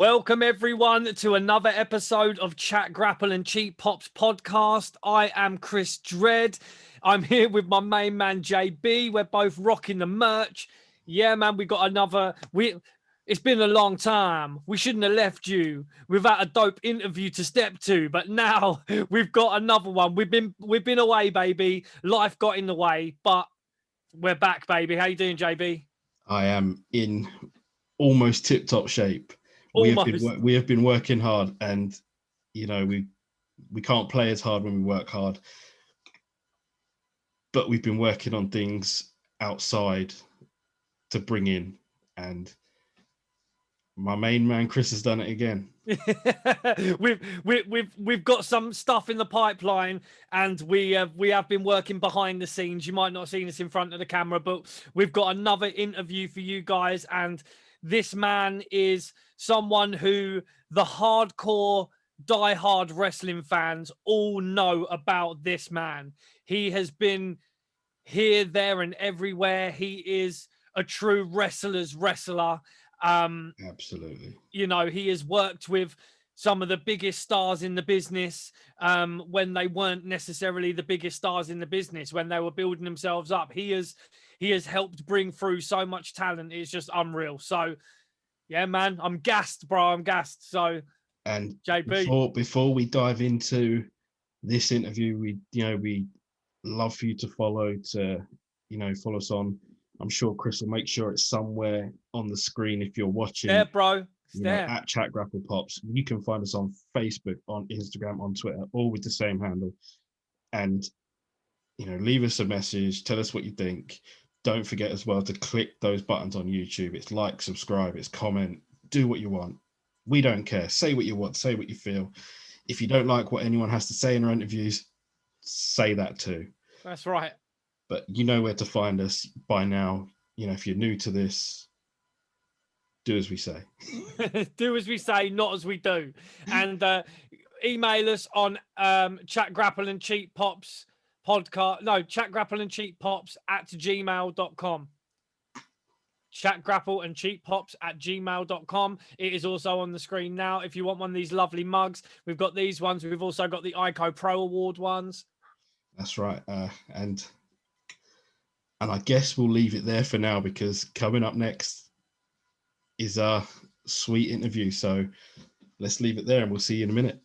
Welcome everyone to another episode of Chat Grapple and Cheap Pops podcast. I am Chris Dredd. I'm here with my main man JB. We're both rocking the merch. Yeah, man, we got another. It's been a long time. We shouldn't have left you without a dope interview to step to, but now we've got another one. We've been away, baby. Life got in the way, but we're back, baby. How you doing, JB? I am in almost tip-top shape. We have been working hard, and you know we can't play as hard when we work hard, but we've been working on things outside to bring in, and my main man Chris has done it again. we've got some stuff in the pipeline, and we have been working behind the scenes. You might not have seen us in front of the camera, but we've got another interview for you guys, and this man is someone who the hardcore, die-hard wrestling fans all know about. This man, he has been here, there, and everywhere. He is a true wrestler's wrestler. Absolutely. You know, he has worked with some of the biggest stars in the business when they weren't necessarily the biggest stars in the business, when they were building themselves up. He has helped bring through so much talent. It's just unreal. So yeah, man, I'm gassed, bro. I'm gassed. So, and JB, before we dive into this interview, we love for you to follow us on. I'm sure Chris will make sure it's somewhere on the screen if you're watching. There, bro. At Chat Grapple Pops. You can find us on Facebook, on Instagram, on Twitter, all with the same handle. And leave us a message. Tell us what you think. Don't forget as well to click those buttons on YouTube. It's like, subscribe, it's comment, do what you want. We don't care. Say what you want, say what you feel. If you don't like what anyone has to say in our interviews, say that too. That's right. But you know where to find us by now. If you're new to this, do as we say. Do as we say, not as we do. And email us on Chat Grapple and Cheap Pops podcast. No, Chat Grapple and Cheap Pops at gmail.com. Chat Grapple and Cheap Pops at gmail.com. It is also on the screen now. If you want one of these lovely mugs, we've got these ones. We've also got the ICO Pro Award ones. That's right. And I guess we'll leave it there for now, because coming up next is a sweet interview. So let's leave it there and we'll see you in a minute.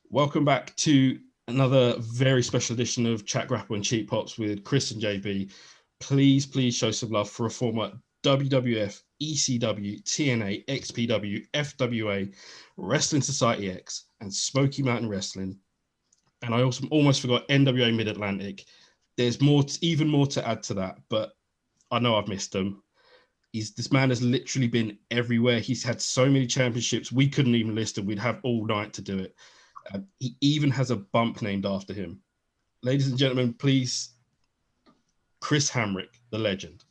Welcome back to another very special edition of Chat Grapple and Cheap Pops with Chris and JB. Please show some love for a former WWF, ECW, TNA, XPW, FWA, Wrestling Society X, and Smoky Mountain Wrestling. And I also almost forgot NWA Mid-Atlantic. There's even more to add to that, but I know I've missed them. This man has literally been everywhere. He's had so many championships, we couldn't even list them. We'd have all night to do it. He even has a bump named after him. Ladies and gentlemen, please, Chris Hamrick, the legend.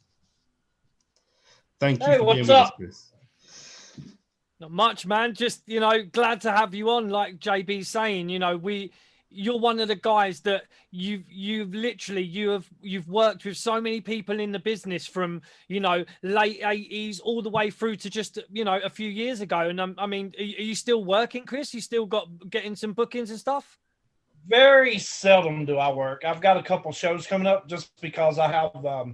Thank you for being with us, Chris. Not much, man. Just, glad to have you on. Like JB's saying, you're one of the guys that you've worked with so many people in the business from, late 80s all the way through to just, a few years ago. And I mean, are you still working, Chris? You still getting some bookings and stuff? Very seldom do I work. I've got a couple shows coming up just because I have a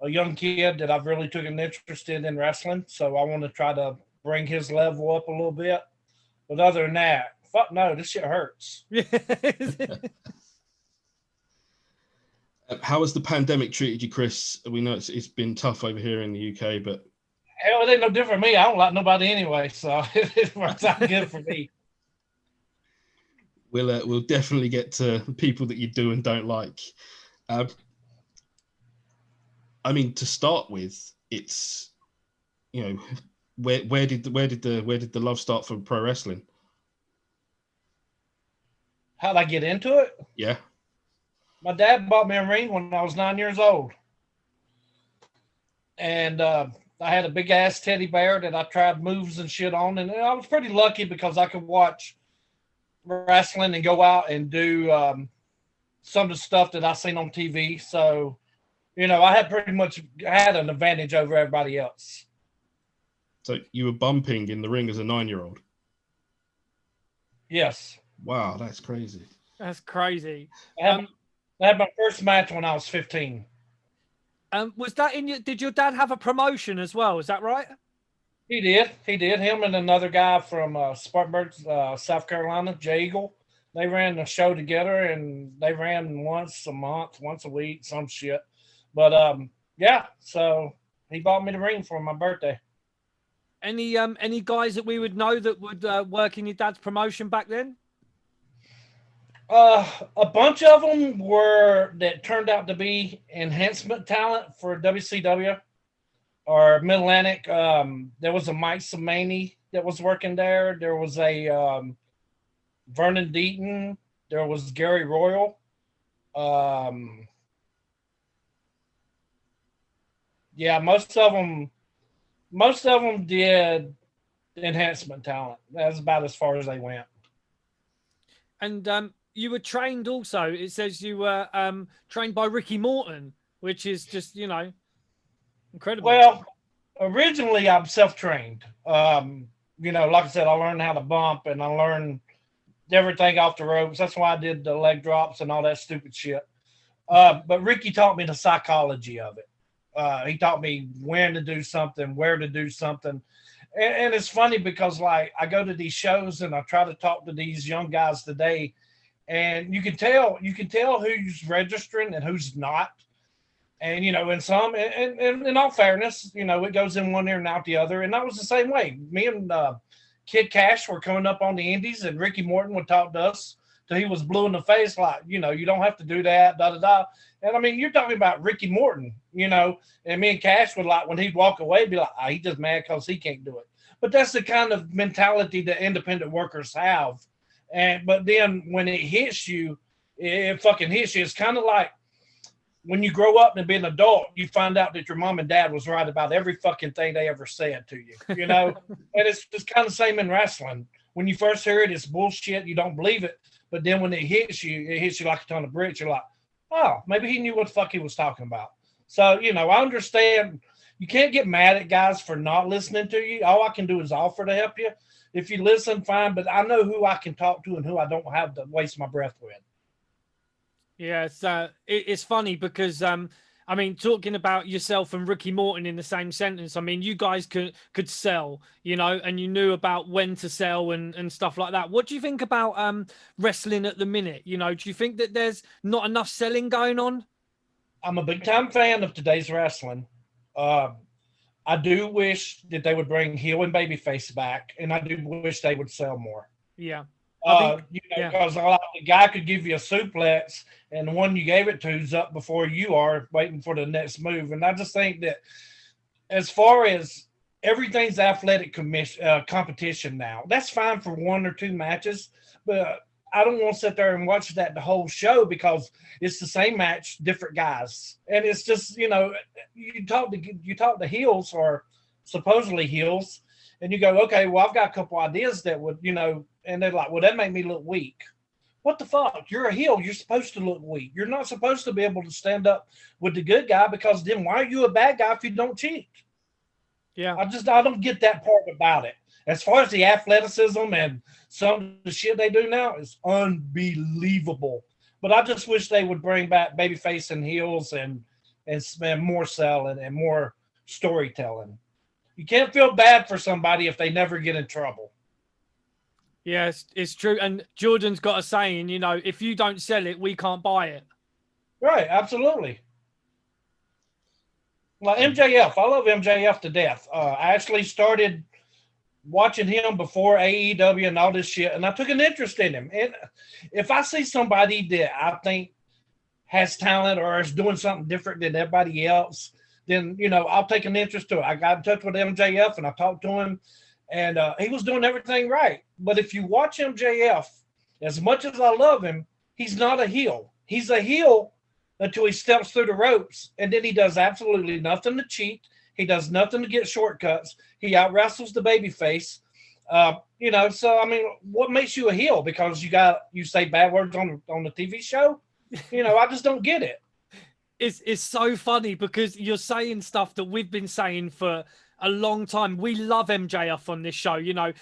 young kid that I've really taken interested in wrestling. So I want to try to bring his level up a little bit. But other than that, fuck no, this shit hurts. How has the pandemic treated you, Chris? We know it's been tough over here in the UK, but hell, it ain't no different for me. I don't like nobody anyway, so it works out good for me. We'll definitely get to people that you do and don't like. I mean, to start with, it's where did the love start for pro wrestling? How'd I get into it? Yeah. My dad bought me a ring when I was 9 years old. And I had a big ass teddy bear that I tried moves and shit on. And I was pretty lucky because I could watch wrestling and go out and do some of the stuff that I seen on TV. So, I had pretty much had an advantage over everybody else. So you were bumping in the ring as a 9-year-old? Yes. Wow, that's crazy. That's crazy. I had my first match when I was 15. Was that in your? Did your dad have a promotion as well? Is that right? He did. He did. Him and another guy from Spartanburg, South Carolina, Jay Eagle. They ran the show together, and they ran once a month, once a week, some shit. But yeah. So he bought me the ring for my birthday. Any guys that we would know that would work in your dad's promotion back then? A bunch of them were that turned out to be enhancement talent for WCW or Mid Atlantic. There was a Mike Samani that was working there. There was a Vernon Deaton. There was Gary Royal. Yeah, most of them did enhancement talent. That's about as far as they went. And you were trained also. It says you were trained by Ricky Morton, which is just, incredible. Well, originally I'm self-trained. Like I said, I learned how to bump and I learned everything off the ropes. That's why I did the leg drops and all that stupid shit. But Ricky taught me the psychology of it. He taught me when to do something, where to do something. And it's funny because like I go to these shows and I try to talk to these young guys today, and you can tell who's registering and who's not. And in some, and in all fairness, it goes in one ear and out the other. And that was the same way. Me and Kid Cash were coming up on the indies, and Ricky Morton would talk to us till he was blue in the face, like, you don't have to do that, da da da. And I mean, you're talking about Ricky Morton, and me and Cash would, like, when he'd walk away, be like, he's just mad because he can't do it. But that's the kind of mentality that independent workers have. But then when it hits you, it fucking hits you. It's kind of like when you grow up and be an adult, you find out that your mom and dad was right about every fucking thing they ever said to you, And it's just kind of the same in wrestling. When you first hear it, it's bullshit. You don't believe it. But then when it hits you like a ton of bricks. You're like, oh, maybe he knew what the fuck he was talking about. So, I understand you can't get mad at guys for not listening to you. All I can do is offer to help you. If you listen, fine. But I know who I can talk to and who I don't have to waste my breath with. Yeah, it's funny because talking about yourself and Ricky Morton in the same sentence, you guys could sell, and you knew about when to sell and stuff like that. What do you think about wrestling at the minute? Do you think that there's not enough selling going on? I'm a big time fan of today's wrestling. I do wish that they would bring heel and babyface back, and I do wish they would sell more. Yeah. Because the guy could give you a suplex, and the one you gave it to is up before you are, waiting for the next move. And I just think that as far as everything's athletic competition now, that's fine for 1 or 2 matches, but I don't want to sit there and watch that the whole show because it's the same match, different guys. And it's just, you talk to heels or supposedly heels, and you go, okay, well, I've got a couple ideas that would, and they're like, well, that made me look weak. What the fuck? You're a heel. You're supposed to look weak. You're not supposed to be able to stand up with the good guy, because then why are you a bad guy if you don't cheat? Yeah. I don't get that part about it. As far as the athleticism and some of the shit they do now is unbelievable. But I just wish they would bring back babyface and heels and spend more selling and more storytelling. You can't feel bad for somebody if they never get in trouble. Yes, it's true. And Jordan's got a saying, if you don't sell it, we can't buy it. Right, absolutely. Like MJF, I love MJF to death. I actually started watching him before AEW and all this shit, and I took an interest in him. And if I see somebody that I think has talent or is doing something different than everybody else, then, I'll take an interest to it. I got in touch with MJF and I talked to him, and he was doing everything right. But if you watch MJF, as much as I love him, he's not a heel. He's a heel until he steps through the ropes, and then he does absolutely nothing to cheat. He does nothing to get shortcuts. He out-wrestles the babyface. So, what makes you a heel? Because you say bad words on the TV show? I just don't get it. It's so funny because you're saying stuff that we've been saying for a long time. We love MJF on this show. You know,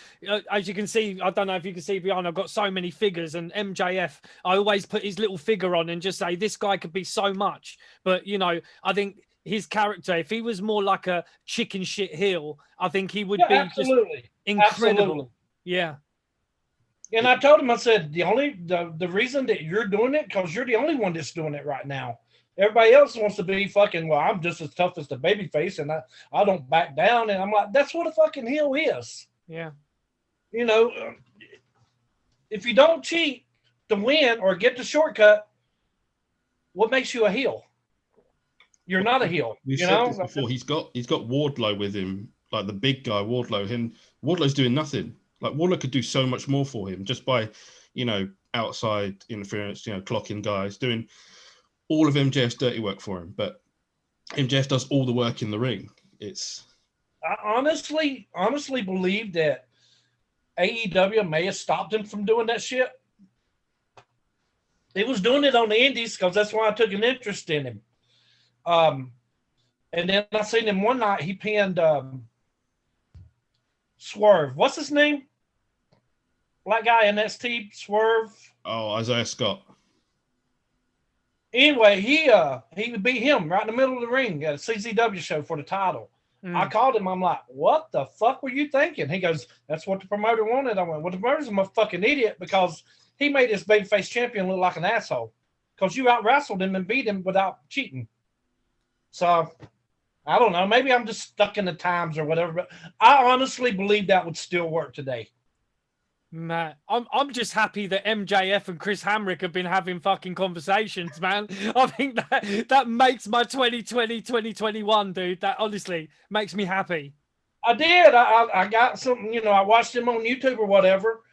as you can see, I don't know if you can see behind, I've got so many figures, and MJF, I always put his little figure on and just say, this guy could be so much. But, you know, I think his character, if he was more like a chicken shit heel, I think he would be absolutely. Just incredible. Absolutely. Yeah. And I told him, I said, the reason that you're doing it, because you're the only one that's doing it right now. Everybody else wants to be fucking, well, I'm just as tough as the babyface, and I don't back down. And I'm like, that's what a fucking heel is. Yeah. You know, if you don't cheat to win or get the shortcut, what makes you a heel? You're not a heel. We've said this before. He's got Wardlow with him, like the big guy Wardlow. Wardlow's doing nothing. Like Wardlow could do so much more for him just by, you know, outside interference, you know, clocking guys, doing all of MJF's dirty work for him. But MJF does all the work in the ring. I honestly believe that AEW may have stopped him from doing that shit. He was doing it on the indies because that's why I took an interest in him. And then I seen him one night, he pinned Swerve. What's his name? Black guy in NXT, Swerve. Oh, Isaiah Scott. Anyway, he beat him right in the middle of the ring at a CZW show for the title. I called him. I'm like, what the fuck were you thinking? He goes, that's what the promoter wanted. I went, well, the promoter's a fucking idiot because he made this babyface champion look like an asshole because you out-wrestled him and beat him without cheating. So, I don't know. Maybe I'm just stuck in the times or whatever, but I honestly believe that would still work today. Man, I'm just happy that MJF and Chris Hamrick have been having fucking conversations, man. I think that makes my 2020, 2021, dude. That honestly makes me happy. I did. I got something, you know, I watched him on YouTube or whatever,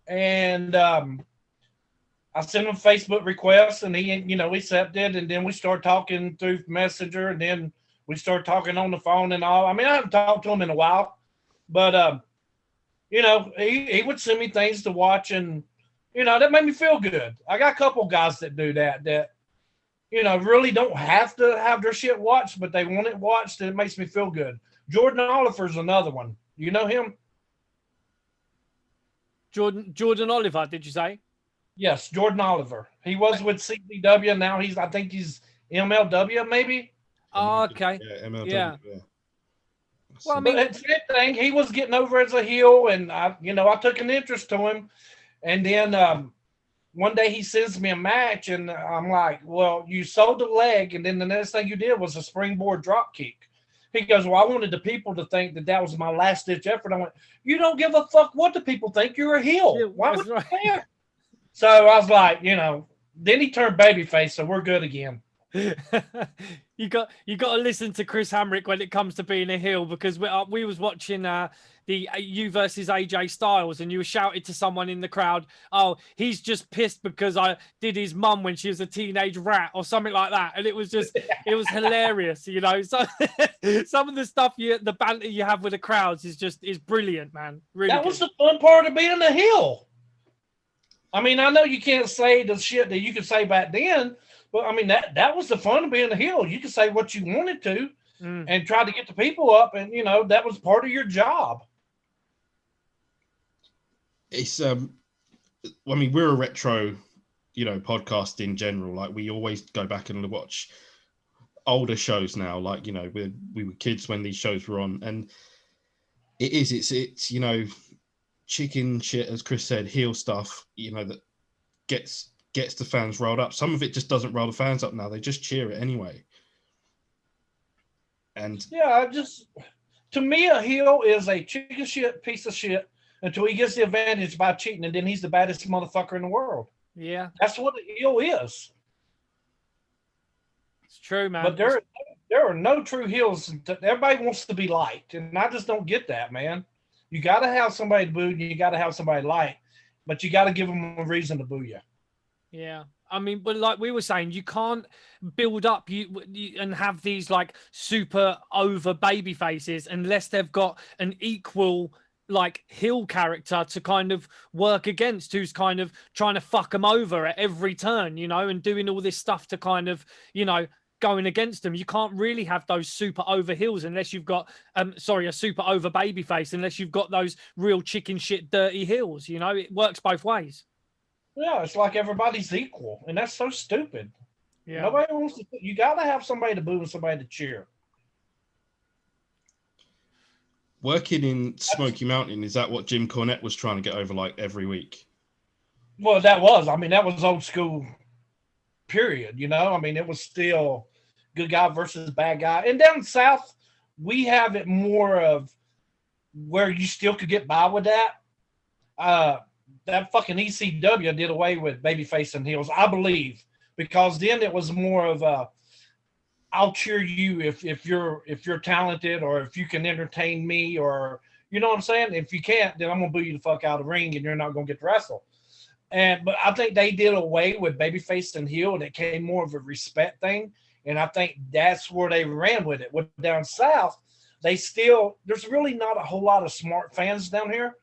and I sent him Facebook requests, and he, you know, accepted, and then we started talking through Messenger, and then we started talking on the phone and all. I mean, I haven't talked to him in a while, but you know, he would send me things to watch, and, you know, that made me feel good. I got a couple guys that do that, you know, really don't have to have their shit watched, but they want it watched, and it makes me feel good. Jordan Oliver's another one. You know him? Jordan Oliver, did you say? Yes, Jordan Oliver. He was with CZW, now I think he's MLW, maybe? Oh, okay. Yeah, MLW, yeah. Well, I mean, it's that thing. He was getting over as a heel, and I took an interest to him. And then one day he sends me a match, and I'm like, well, you sold the leg, and then the next thing you did was a springboard drop kick. He goes, well, I wanted the people to think that was my last-ditch effort. I went, you don't give a fuck what the people think. You're a heel. Yeah, why would you care? So I was like, you know, then he turned babyface, so we're good again. you got to listen to Chris Hamrick when it comes to being a heel, because we was watching the you versus AJ Styles, and you were shouted to someone in the crowd, oh, he's just pissed because I did his mum when she was a teenage rat or something like that, and it was just it was hilarious, you know. So some of the stuff the banter you have with the crowds is brilliant, man. Really, that was the fun part of being a heel. I mean, I know you can't say the shit that you could say back then. But I mean, that was the fun of being a heel. You could say what you wanted to and try to get the people up, and, you know, that was part of your job. It's I mean, we're a retro, you know, podcast in general. Like, we always go back and watch older shows now. Like, you know, we were kids when these shows were on, and it's you know, chicken shit, as Chris said, heel stuff, you know, that gets the fans riled up. Some of it just doesn't rile the fans up now. They just cheer it anyway. And yeah, to me, a heel is a chicken shit piece of shit until he gets the advantage by cheating, and then he's the baddest motherfucker in the world. Yeah. That's what a heel is. It's true, man. But there are no true heels. Everybody wants to be liked, and I just don't get that, man. You got to have somebody to boo, and you got to have somebody like, but you got to give them a reason to boo you. Yeah, I mean, but like we were saying, you can't build up you and have these like super over baby faces unless they've got an equal like heel character to kind of work against, who's kind of trying to fuck them over at every turn, you know, and doing all this stuff to kind of, you know, going against them. You can't really have those super over heels unless you've got, a super over baby face, unless you've got those real chicken shit dirty heels. You know, it works both ways. Yeah, it's like everybody's equal, and that's so stupid. Yeah. Nobody wants to. You got to have somebody to boo and somebody to cheer. Working in Smoky Mountain, is that what Jim Cornette was trying to get over like every week? Well, that was old school, period. You know, I mean, it was still good guy versus bad guy. And down south, we have it more of where you still could get by with that. That fucking ECW did away with babyface and heels, I believe, because then it was more of a, I'll cheer you if you're talented, or if you can entertain me, or you know what I'm saying. If you can't, then I'm gonna boo you the fuck out of the ring, and you're not gonna get to wrestle. But I think they did away with babyface and heel, and it came more of a respect thing. And I think that's where they ran with it. With down south, there's really not a whole lot of smart fans down here,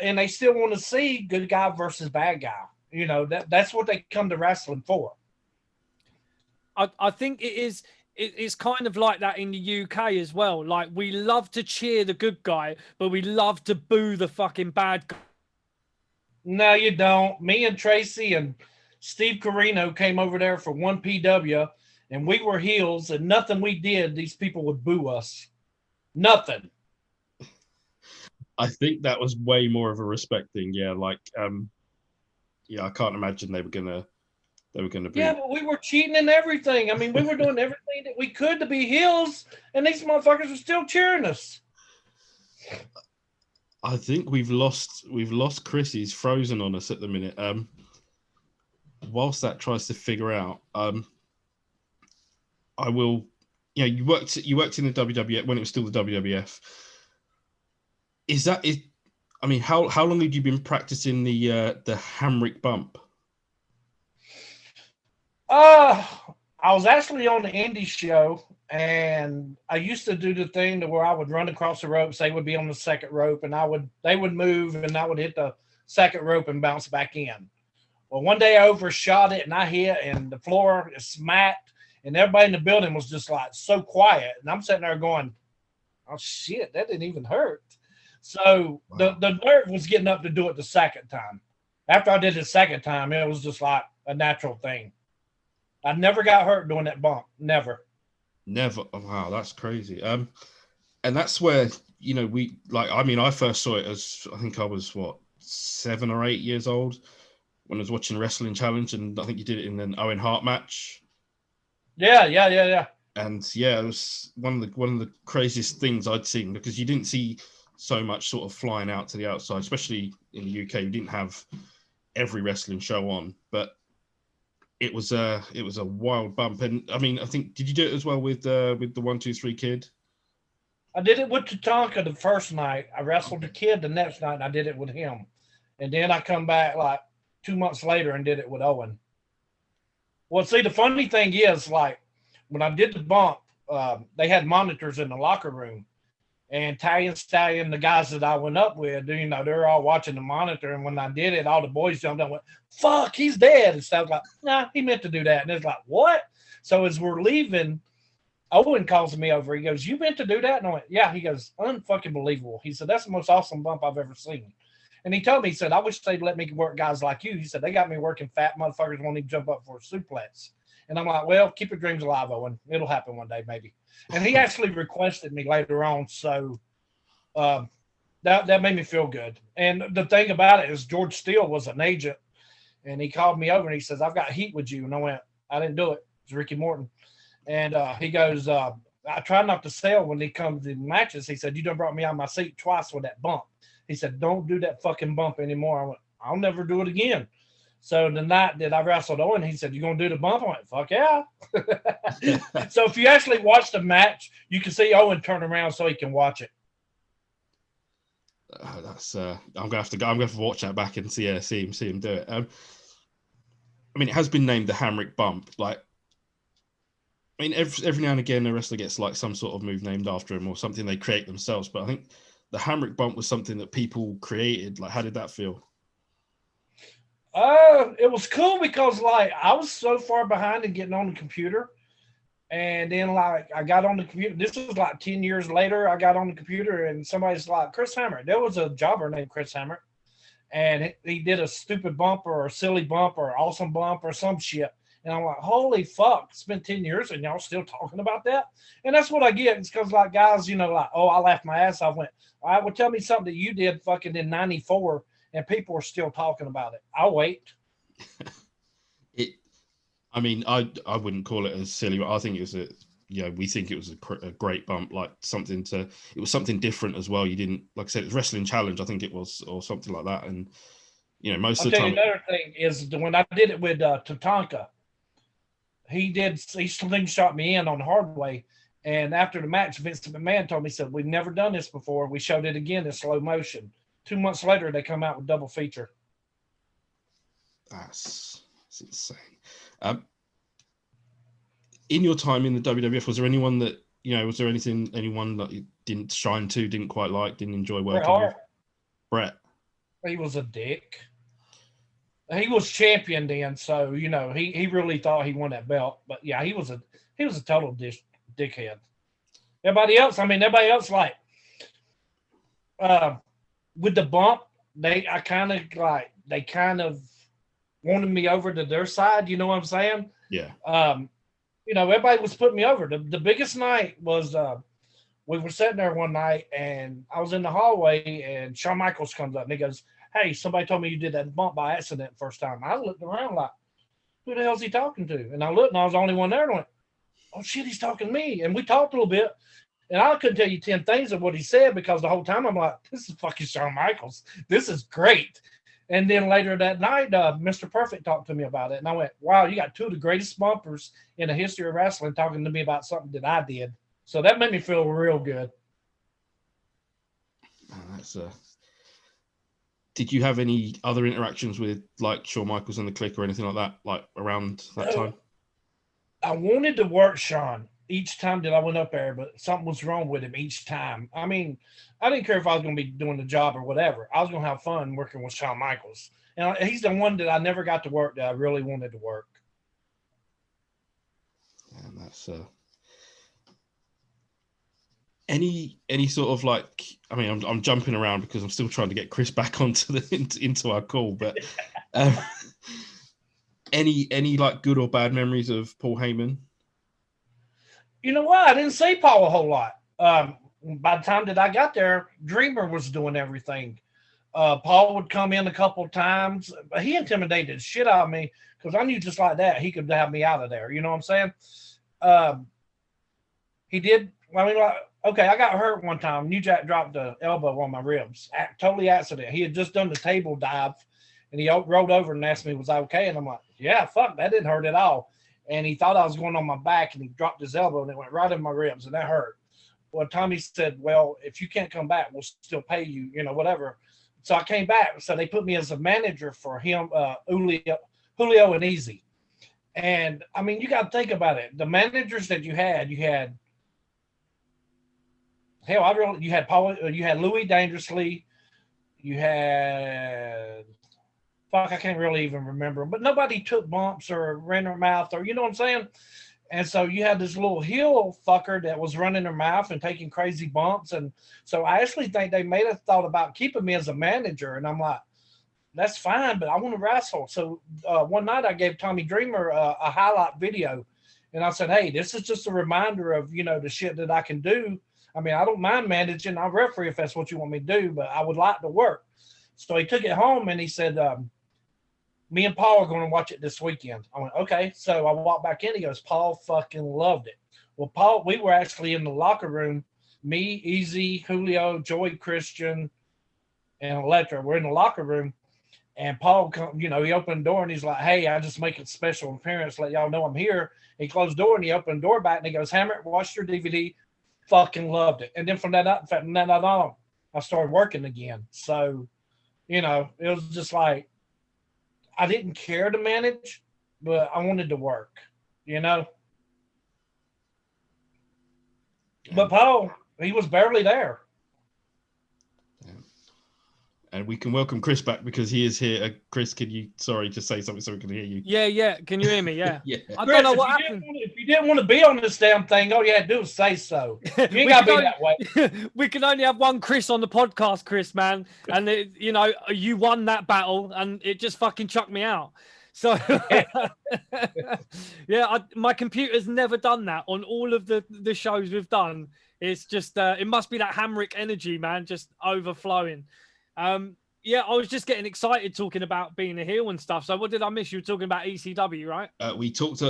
and they still want to see good guy versus bad guy. You know, that's what they come to wrestling for. I think it's kind of like that in the UK as well. Like, we love to cheer the good guy, but we love to boo the fucking bad guy. No, you don't. Me and Tracy and Steve Carino came over there for 1PW, and we were heels, and nothing we did, these people would boo us. Nothing. I think that was way more of a respect thing. Yeah, like, I can't imagine they were gonna be. Yeah, but we were cheating and everything. I mean, we were doing everything that we could to be heels, and these motherfuckers were still cheering us. I think we've lost Chris. He's frozen on us at the minute. Whilst that tries to figure out, I will. Yeah, you worked in the WWF when it was still the WWF. I mean, how long had you been practicing the Hamrick bump? I was actually on the indie show, and I used to do the thing to where I would run across the ropes. They would be on the second rope, and they would move, and I would hit the second rope and bounce back in. Well, one day I overshot it, and I hit, and the floor is smacked, and everybody in the building was just like so quiet, and I'm sitting there going, "Oh shit, that didn't even hurt." So wow. The nerve was getting up to do it the second time. After I did it the second time, it was just like a natural thing. I never got hurt doing that bump. Never. Oh, wow, that's crazy. And that's where, I first saw it as, I think I was 7 or 8 years old when I was watching Wrestling Challenge, and I think you did it in an Owen Hart match. Yeah. And yeah, it was one of the craziest things I'd seen, because you didn't see so much sort of flying out to the outside, especially in the UK. You didn't have every wrestling show on, but it was a wild bump. And I mean, I think, did you do it as well with the 1, 2, 3 Kid? I did it with Tatanka the first night. I wrestled the Kid the next night, and I did it with him. And then I come back like 2 months later and did it with Owen. Well, see, the funny thing is, like, when I did the bump, they had monitors in the locker room. And Stallion, the guys that I went up with, they're all watching the monitor. And when I did it, all the boys jumped up and went, "Fuck, he's dead." And stuff like, "Nah, he meant to do that." And it's like, "What?" So as we're leaving, Owen calls me over. He goes, "You meant to do that?" And I went, "Yeah." He goes, "Unfucking believable." He said, "That's the most awesome bump I've ever seen." And he told me, he said, "I wish they'd let me work guys like you." He said, "They got me working fat motherfuckers won't even jump up for a suplex." And I'm like, "Well, keep your dreams alive, Owen. It'll happen one day, maybe." And he actually requested me later on. So that made me feel good. And the thing about it is George Steele was an agent, and he called me over and he says, "I've got heat with you." And I went, "I didn't do it. It's Ricky Morton." And he goes, "I try not to sell when he comes in matches." He said, "You done brought me out of my seat twice with that bump." He said, "Don't do that fucking bump anymore." I went, "I'll never do it again." So the night that I wrestled Owen, he said, "You gonna do the bump?" I went, "Fuck yeah." So if you actually watch the match, you can see Owen turn around so he can watch it. That's I'm gonna have to watch that back and see him do it. I mean, it has been named the Hamrick bump. Like, I mean, every now and again, a wrestler gets like some sort of move named after him or something they create themselves. But I think the Hamrick bump was something that people created. Like, how did that feel? It was cool because, like, I was so far behind in getting on the computer And then like I got on the computer. This was like 10 years later. I got on the computer and somebody's like, Chris Hamrick. There was a jobber named Chris Hamrick. And he did a stupid bump or a silly bump or awesome bump or some shit. And I'm like, holy fuck, it's been 10 years and y'all still talking about that? And that's what I get. It's because like guys, like, oh, I laughed my ass off. Went, all right, well, tell me something that you did fucking in 94 and people are still talking about it. I'll wait. I mean, I wouldn't call it as silly, but I think it was we think it was a great bump, like it was something different as well. You didn't, like I said, it was Wrestling Challenge, I think it was, or something like that. And, most of the time. Another thing is when I did it with Tatanka, he slingshot me in on the hard way. And after the match, Vince McMahon told me, he said, we've never done this before. We showed it again in slow motion. 2 months later, they come out with double feature. That's insane. In your time in the WWF, was there anyone that, was there anyone that you didn't shine to, didn't quite like, didn't enjoy working with? Bret. He was a dick. He was champion then, so he really thought he won that belt. But yeah, he was a total dickhead. Everybody else like with the bump, they kind of wanted me over to their side. You know what I'm saying? Yeah. Everybody was putting me over. The biggest night was we were sitting there one night and I was in the hallway and Shawn Michaels comes up and he goes, hey, somebody told me you did that bump by accident first time. I looked around like, who the hell is he talking to? And I looked and I was the only one there and I went, oh shit, he's talking to me. And we talked a little bit. And I couldn't tell you 10 things of what he said because the whole time I'm like, this is fucking Shawn Michaels. This is great. And then later that night, Mr. Perfect talked to me about it. And I went, wow, you got two of the greatest bumpers in the history of wrestling talking to me about something that I did. So that made me feel real good. Did you have any other interactions with like Shawn Michaels and the Clique or anything like that, like around that time? I wanted to work Shawn each time that I went up there, but something was wrong with him each time. I mean, I didn't care if I was going to be doing the job or whatever. I was going to have fun working with Shawn Michaels. And he's the one that I never got to work that I really wanted to work. And that's any sort of like, I mean, I'm jumping around because I'm still trying to get Chris back onto into our call, but any like good or bad memories of Paul Heyman? You know what? I didn't see Paul a whole lot. By the time that I got there, Dreamer was doing everything. Paul would come in a couple of times. He intimidated the shit out of me because I knew just like that he could have me out of there. You know what I'm saying? He did. I mean, like, okay, I got hurt one time. New Jack dropped the elbow on my ribs. Totally accident. He had just done the table dive, and he rolled over and asked me, was I okay? And I'm like, yeah, fuck, that didn't hurt at all. And he thought I was going on my back, and he dropped his elbow, and it went right in my ribs, and that hurt. Well, Tommy said, well, if you can't come back, we'll still pay you, whatever. So I came back. So they put me as a manager for him, Julio and Easy. And, I mean, you got to think about it. The managers that you had Paul, you had Louis Dangerously, you had I can't really even remember, but nobody took bumps or ran their mouth or, you know what I'm saying? And so you had this little heel fucker that was running their mouth and taking crazy bumps. And so I actually think they may have thought about keeping me as a manager. And I'm like, that's fine, but I want to wrestle. So one night I gave Tommy Dreamer a highlight video. And I said, hey, this is just a reminder of, the shit that I can do. I mean, I don't mind managing. I'll referee if that's what you want me to do, but I would like to work. So he took it home and he said, me and Paul are going to watch it this weekend. I went, okay. So I walked back in. He goes, Paul fucking loved it. Well, Paul, we were actually in the locker room. Me, Easy, Julio, Joey Christian, and Electra. We're in the locker room. And Paul, he opened the door and he's like, hey, I just make a special appearance. Let y'all know I'm here. He closed the door and he opened the door back and he goes, Hamrick, watch your DVD. Fucking loved it. And then from that night on, I started working again. So, it was just like, I didn't care to manage, but I wanted to work, Yeah. But Paul, he was barely there. Yeah. And we can welcome Chris back because he is here. Chris, can you, just say something so we can hear you? Yeah. Can you hear me? Yeah. Yeah. I Chris, don't know what happened. If you didn't want to be on this damn thing, all you had to do was say so. You ain't got to be that way. We can only have one Chris on the podcast, Chris, man. And, you won that battle and it just fucking chucked me out. So, my computer's never done that on all of the shows we've done. It's just, it must be that Hamrick energy, man, just overflowing. I was just getting excited talking about being a heel and stuff. So what did I miss? You were talking about ECW, right? We talked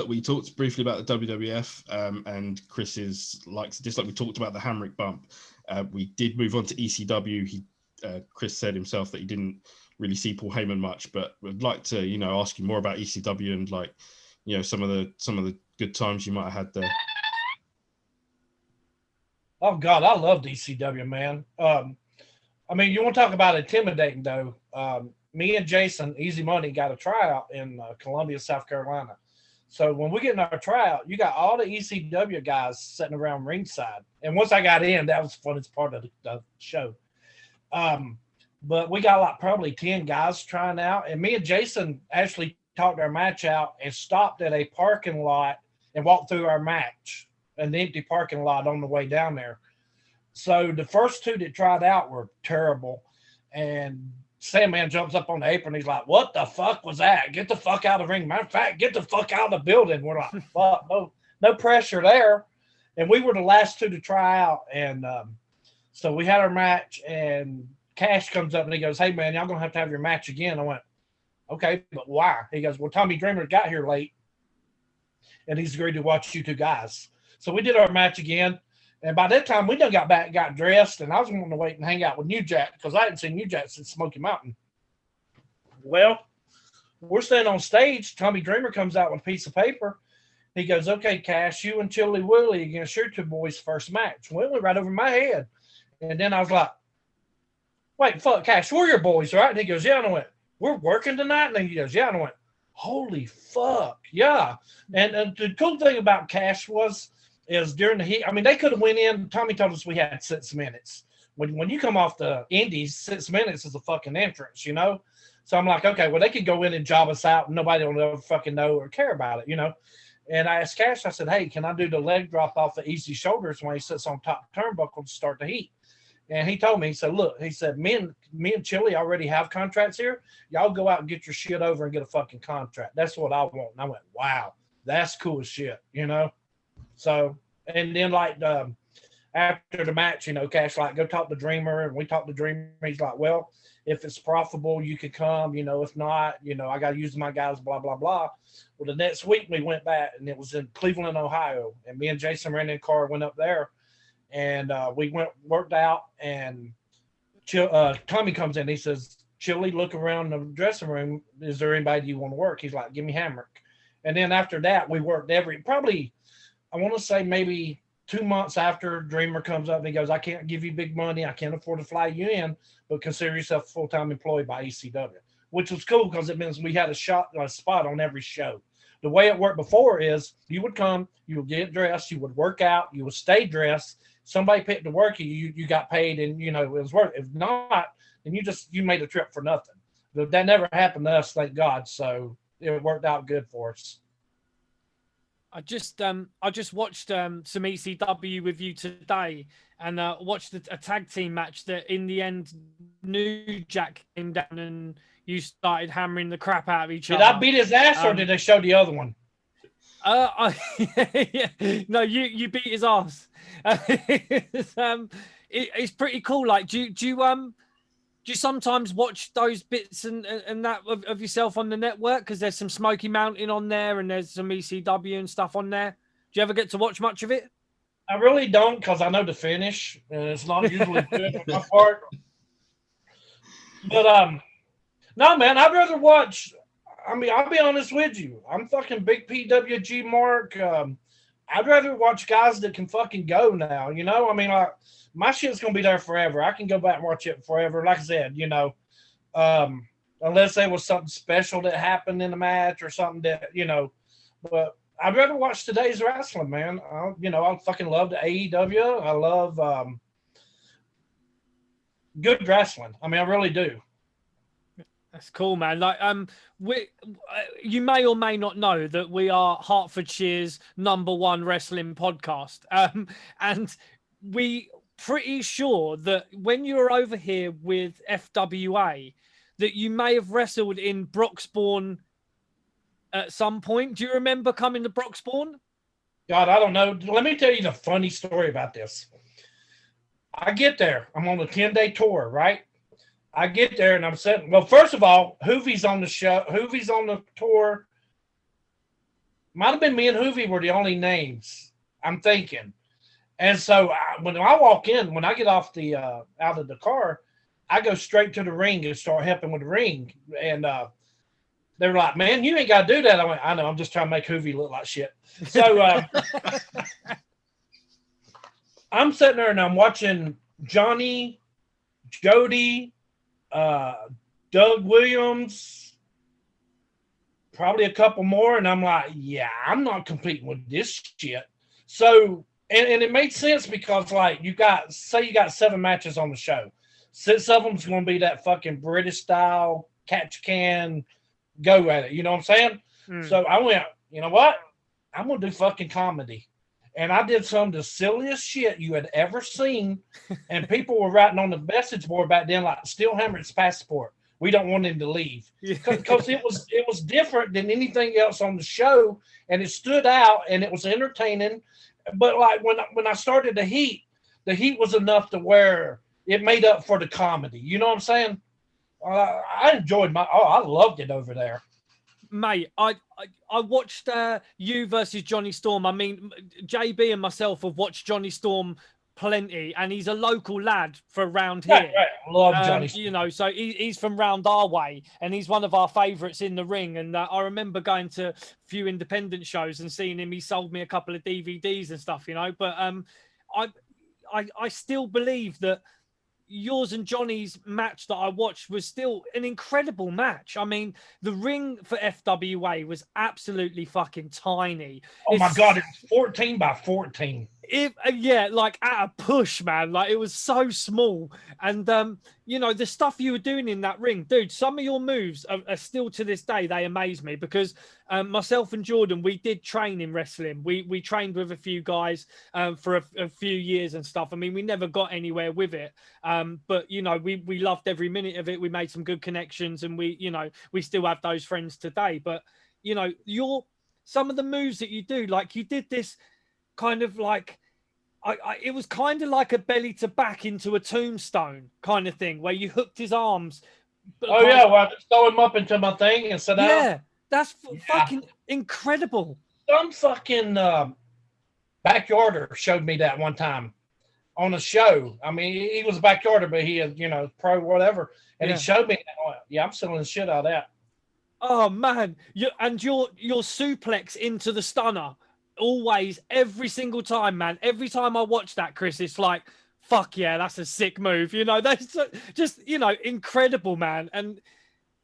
briefly about the WWF and Chris's likes and dislikes. We talked about the Hamrick bump. We did move on to ECW. Chris said himself that he didn't really see Paul Heyman much, but would like to, ask you more about ECW and some of the good times you might have had there. Oh God, I love ECW, man. You want to talk about intimidating though? Me and Jason, Easy Money, got a tryout in Columbia, South Carolina. So when we get in our tryout, you got all the ECW guys sitting around ringside. And once I got in, that was the funnest part of the show. But we got probably 10 guys trying out. And me and Jason actually talked our match out and stopped at a parking lot and walked through our match, an empty parking lot on the way down there. So the first two that tried out were terrible. And Sandman jumps up on the apron. He's like, what the fuck was that? Get the fuck out of the ring. Matter of fact, get the fuck out of the building. We're like, fuck, no pressure there. And we were the last two to try out. And so we had our match, and Cash comes up and he goes, hey, man, y'all going to have your match again. I went, okay, but why? He goes, well, Tommy Dreamer got here late, and he's agreed to watch you two guys. So we did our match again. And by that time, we done got back, got dressed, and I was wanting to wait and hang out with New Jack because I hadn't seen New Jack since Smoky Mountain. Well, we're standing on stage. Tommy Dreamer comes out with a piece of paper. He goes, okay, Cash, you and Chili Willie against your two boys' first match. Well, it went right over my head. And then I was like, wait, fuck, Cash, we're your boys, right? And he goes, yeah. And I went, we're working tonight? And he goes, yeah. And I went, holy fuck, yeah. And the cool thing about Cash is during the heat, they could have went in. Tommy told us we had 6 minutes. When you come off the indies, 6 minutes is a fucking entrance, So I'm like, okay, well, they could go in and job us out and nobody will ever fucking know or care about it, And I asked Cash, I said, hey, can I do the leg drop off the easy shoulders when he sits on top turnbuckle to start the heat? And he told me, he said, look, he said, me and Chili already have contracts here. Y'all go out and get your shit over and get a fucking contract. That's what I want. And I went, wow, that's cool as shit, So, and then after the match, Cash go talk to Dreamer, and we talked to Dreamer. He's like, well, if it's profitable, you could come, if not, I got to use my guys, blah, blah, blah. Well, the next week we went back, and it was in Cleveland, Ohio, and me and Jason ran in the car, went up there, and we worked out, and Tommy comes in. He says, Chili, look around the dressing room. Is there anybody you want to work? He's like, give me Hamrick. And then after that, we worked probably, I want to say maybe 2 months after Dreamer comes up and he goes, I can't give you big money. I can't afford to fly you in, but consider yourself a full-time employee by ECW, which was cool because it means we had a spot on every show. The way it worked before is you would come, you would get dressed, you would work out, you would stay dressed. Somebody picked to work you got paid, and it was worth it. If not, then you made a trip for nothing. But that never happened to us, thank God. So it worked out good for us. I just watched some ECW with you today, and watched a tag team match that in the end New Jack came down and you started hammering the crap out of each other. Did I beat his ass or did they show the other one? Yeah. No, you beat his ass. It's pretty cool. Do you sometimes watch those bits and that of yourself on the network? Because there's some Smoky Mountain on there and there's some ECW and stuff on there. Do you ever get to watch much of it? I really don't, because I know the finish, and it's not usually good on my part. But no, man, I'd rather watch. I'll be honest with you. I'm fucking big PWG Mark. I'd rather watch guys that can fucking go now. My shit's gonna be there forever. I can go back and watch it forever. Like I said, unless there was something special that happened in the match or something that, but I'd rather watch today's wrestling, man. I fucking love the AEW. I love good wrestling. I really do. That's cool, man. Like, you may or may not know that we are Hertfordshire's #1 wrestling podcast. And we pretty sure that when you were over here with FWA, that you may have wrestled in Broxbourne at some point. Do you remember coming to Broxbourne? God, I don't know. Let me tell you the funny story about this. I get there. I'm on a 10-day tour, right? I get there and I'm sitting. Well, first of all, Hoovie's on the show. Hoovie's on the tour. Might have been me and Hoovie were the only names, I'm thinking. And so when I walk in, when I get off the out of the car, I go straight to the ring and start helping with the ring. And they were like, "Man, you ain't got to do that." I went, "I know. I'm just trying to make Hoovie look like shit." So I'm sitting there and I'm watching Johnny, Jody, Doug Williams, probably a couple more, and I'm like, yeah, I'm not competing with this shit. So, and it made sense because, like, you got 7 matches on the show. 6 of them's going to be that fucking British style catch can go at it. You know what I'm saying? So I went, you know what? I'm going to do fucking comedy. And I did some of the silliest shit you had ever seen. And people were writing on the message board back then, like, "Steal Hamrick's passport. We don't want him to leave." Because it was different than anything else on the show. And it stood out and it was entertaining. But like when I started the heat was enough to where it made up for the comedy. You know what I'm saying? I enjoyed I loved it over there. Mate, I watched you versus Johnny Storm. I mean, JB and myself have watched Johnny Storm plenty, and he's a local lad for around here. Right. Love Johnny Storm. You know, so he's from round our way, and he's one of our favourites in the ring. And I remember going to a few independent shows and seeing him. He sold me a couple of DVDs and stuff, you know. But I still believe that yours and Johnny's match that I watched was still an incredible match. I mean, the ring for FWA was absolutely fucking tiny. Oh my God, it was 14 by 14. Yeah, like at a push, man. Like, it was so small. And you know, the stuff you were doing in that ring, dude, some of your moves are still to this day, they amaze me, because myself and Jordan, we did train in wrestling. We trained with a few guys for a few years and stuff. I mean, we never got anywhere with it, but you know, we loved every minute of it. We made some good connections, and we still have those friends today. But you know, some of the moves that you do, like you did this kind of like, it was kind of like a belly to back into a tombstone kind of thing, where you hooked his arms. Oh yeah, well, I just throw him up into my thing and sit down. Yeah, that's fucking incredible. Some fucking backyarder showed me that one time on a show. I mean, he was a backyarder, but he had, you know, pro whatever, and he showed me that. Yeah, I'm selling the shit out of that. Oh man, your suplex into the stunner. Always, every single time, man. Every time I watch that, Chris, it's like, fuck yeah, that's a sick move. You know, that's just, you know, incredible, man. And,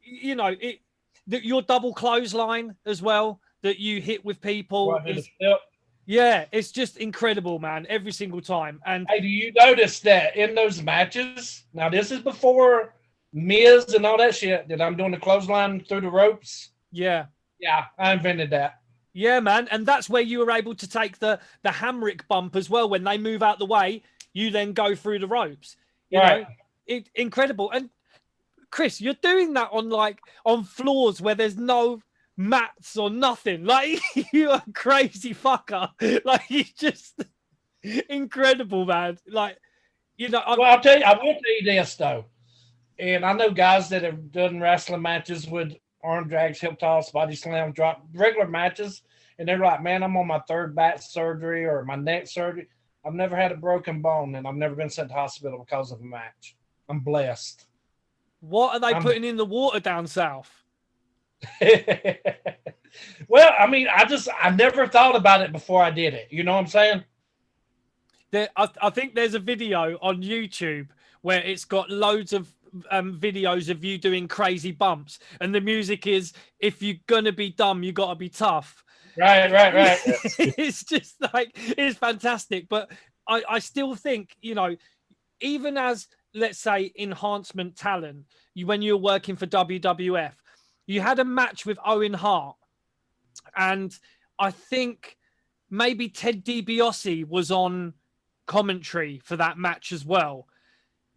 you know, your double clothesline as well that you hit with people. Yeah, it's just incredible, man. Every single time. And hey, do you notice that in those matches? Now, this is before Miz and all that shit, that I'm doing the clothesline through the ropes. Yeah. Yeah, I invented that. Yeah, man. And that's where you were able to take the Hamrick bump as well. When they move out the way, you then go through the ropes. You know, incredible. And Chris, you're doing that on floors where there's no mats or nothing. Like, you're a crazy fucker. Like, you just incredible, man. Like, you know. Well, I will tell you this though. And I know guys that have done wrestling matches with arm drags, hip toss, body slam, drop, regular matches, and they're like, "Man, I'm on my 3rd back surgery or my neck surgery. I've never had a broken bone, and I've never been sent to hospital because of a match. I'm blessed." What are they putting in the water down south? Well, I mean, I never thought about it before I did it. You know what I'm saying? I think there's a video on YouTube where it's got loads of videos of you doing crazy bumps, and the music is, "If you're gonna be dumb, you gotta be tough." Right. It's just like, it's fantastic. But I still think, you know, even as let's say, enhancement talent, when you were working for WWF, you had a match with Owen Hart, and I think maybe Ted DiBiase was on commentary for that match as well.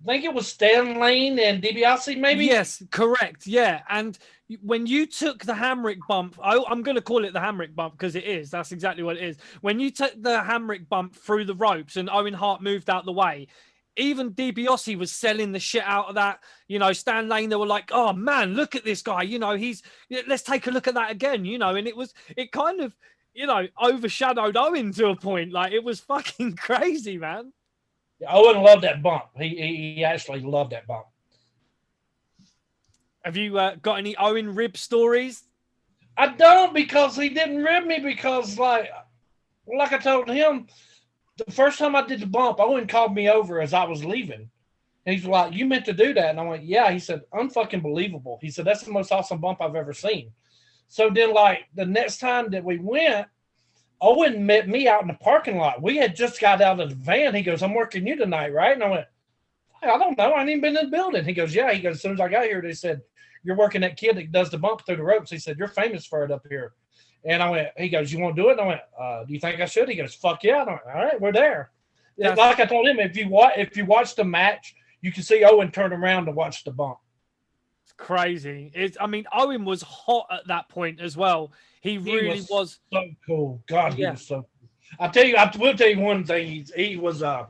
I think it was Stan Lane and DiBiase, maybe? Yes, correct. Yeah. And when you took the Hamrick bump, I'm going to call it the Hamrick bump because it is. That's exactly what it is. When you took the Hamrick bump through the ropes and Owen Hart moved out the way, even DiBiase was selling the shit out of that. You know, Stan Lane, they were like, oh man, look at this guy. You know, let's take a look at that again, you know, and it kind of, you know, overshadowed Owen to a point. Like, it was fucking crazy, man. Owen loved that bump. He actually loved that bump. Have you got any Owen rib stories? I don't, because he didn't rib me, because like I told him, the first time I did the bump, Owen called me over as I was leaving. And he's like, you meant to do that? And I went, yeah. He said, unfucking believable. He said, that's the most awesome bump I've ever seen. So then, like, the next time that we went, Owen met me out in the parking lot. We had just got out of the van. He goes, I'm working you tonight, right? And I went, I don't know. I ain't even been in the building. He goes, yeah. He goes, as soon as I got here, they said, you're working that kid that does the bump through the ropes. He said, you're famous for it up here. And I went, he goes, you want to do it? And I went, do you think I should? He goes, fuck yeah. And I went, all right, we're there. Like I told him, if you watch the match, you can see Owen turn around to watch the bump. It's crazy. Owen was hot at that point as well. He really was so cool. God, he was so cool. I will tell you one thing. He was, I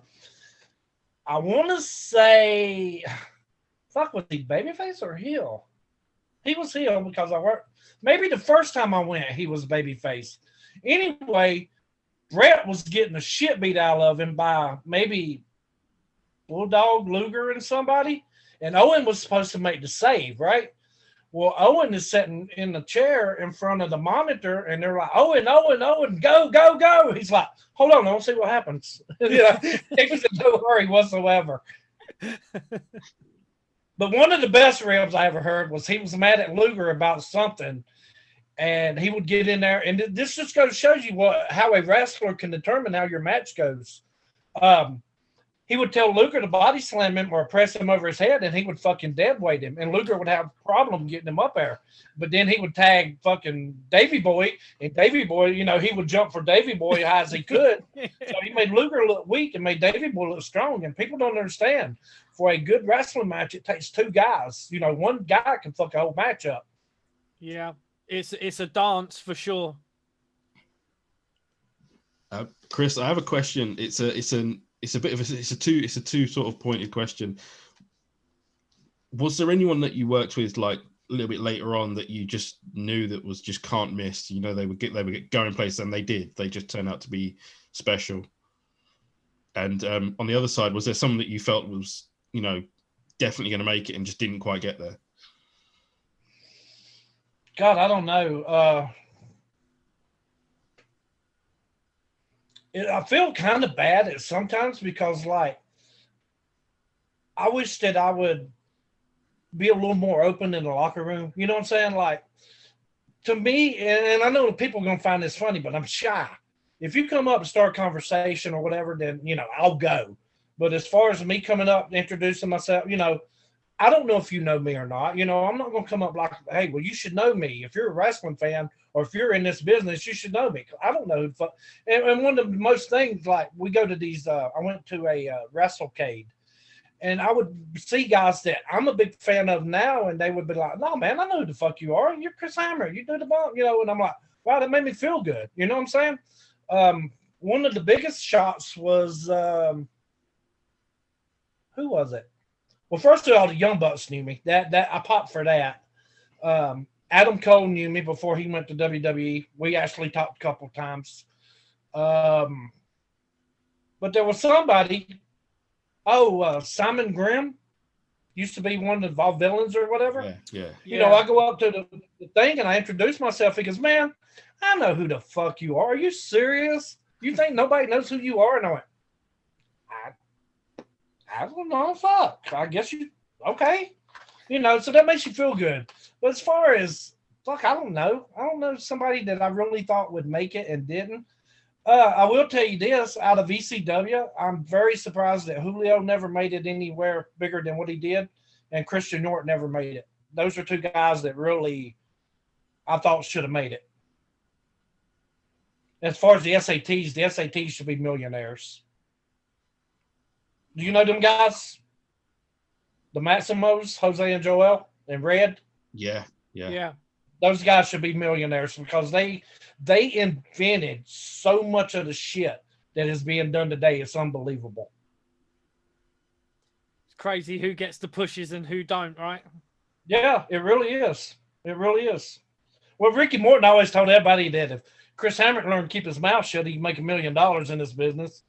want to say, fuck, was he babyface or heel? He was heel because I worked. Maybe the first time I went, he was babyface. Anyway, Brett was getting the shit beat out of him by maybe Bulldog, Luger, and somebody. And Owen was supposed to make the save, right? Well, Owen is sitting in the chair in front of the monitor, and they're like, Owen, go, go, go. He's like, hold on, I'll see what happens. He was in no hurry whatsoever. But one of the best ribs I ever heard was he was mad at Luger about something, and he would get in there. And this just shows you how a wrestler can determine how your match goes. He would tell Luger to body slam him or press him over his head, and he would fucking dead weight him. And Luger would have a problem getting him up there. But then he would tag fucking Davey Boy, and Davey Boy, you know, he would jump for Davey Boy high as he could. So he made Luger look weak and made Davey Boy look strong. And people don't understand, for a good wrestling match, it takes two guys. You know, one guy can fuck a whole match up. Yeah, it's a dance for sure. Chris, I have a question. It's a two sort of pointed question. Was there anyone that you worked with like a little bit later on that you just knew that was just can't miss? You know, they would get going places, and they did. They just turned out to be special. And on the other side, was there someone that you felt was, you know, definitely going to make it and just didn't quite get there? God, I don't know. I feel kind of bad at sometimes because, like, I wish that I would be a little more open in the locker room. You know what I'm saying? Like, to me, and I know people are going to find this funny, but I'm shy. If you come up and start a conversation or whatever, then, you know, I'll go. But as far as me coming up and introducing myself, you know, I don't know if you know me or not. You know, I'm not going to come up like, hey, well, you should know me. If you're a wrestling fan or if you're in this business, you should know me. I don't know. And one of the most things, like, we go to these, I went to a WrestleCade, and I would see guys that I'm a big fan of now, and they would be like, no, man, I know who the fuck you are. You're Chris Hamrick. You do the bump, you know, and I'm like, wow, that made me feel good. You know what I'm saying? One of the biggest shots was, who was it? Well, first of all, the Young Bucks knew me. That I popped for that. Adam Cole knew me before he went to WWE. We actually talked a couple times. But there was somebody. Simon Grimm used to be one of the villains or whatever. Yeah. You know, I go up to the thing and I introduce myself. He goes, man, I know who the fuck you are. Are you serious? You think nobody knows who you are? And I went, I don't know. Fuck. I guess you, okay. You know, so that makes you feel good. But as far as, fuck, I don't know. I don't know somebody that I really thought would make it and didn't. I will tell you this, out of ECW, I'm very surprised that Julio never made it anywhere bigger than what he did, and Christian York never made it. Those are two guys that really I thought should have made it. As far as the SATs should be millionaires. Do you know them guys? The Maximos, Jose and Joel, and Red? Yeah. Those guys should be millionaires because they invented so much of the shit that is being done today. It's unbelievable. It's crazy who gets the pushes and who don't, right? Yeah, it really is. It really is. Well, Ricky Morton always told everybody that if Chris Hamrick learned to keep his mouth shut, he'd make $1 million in this business.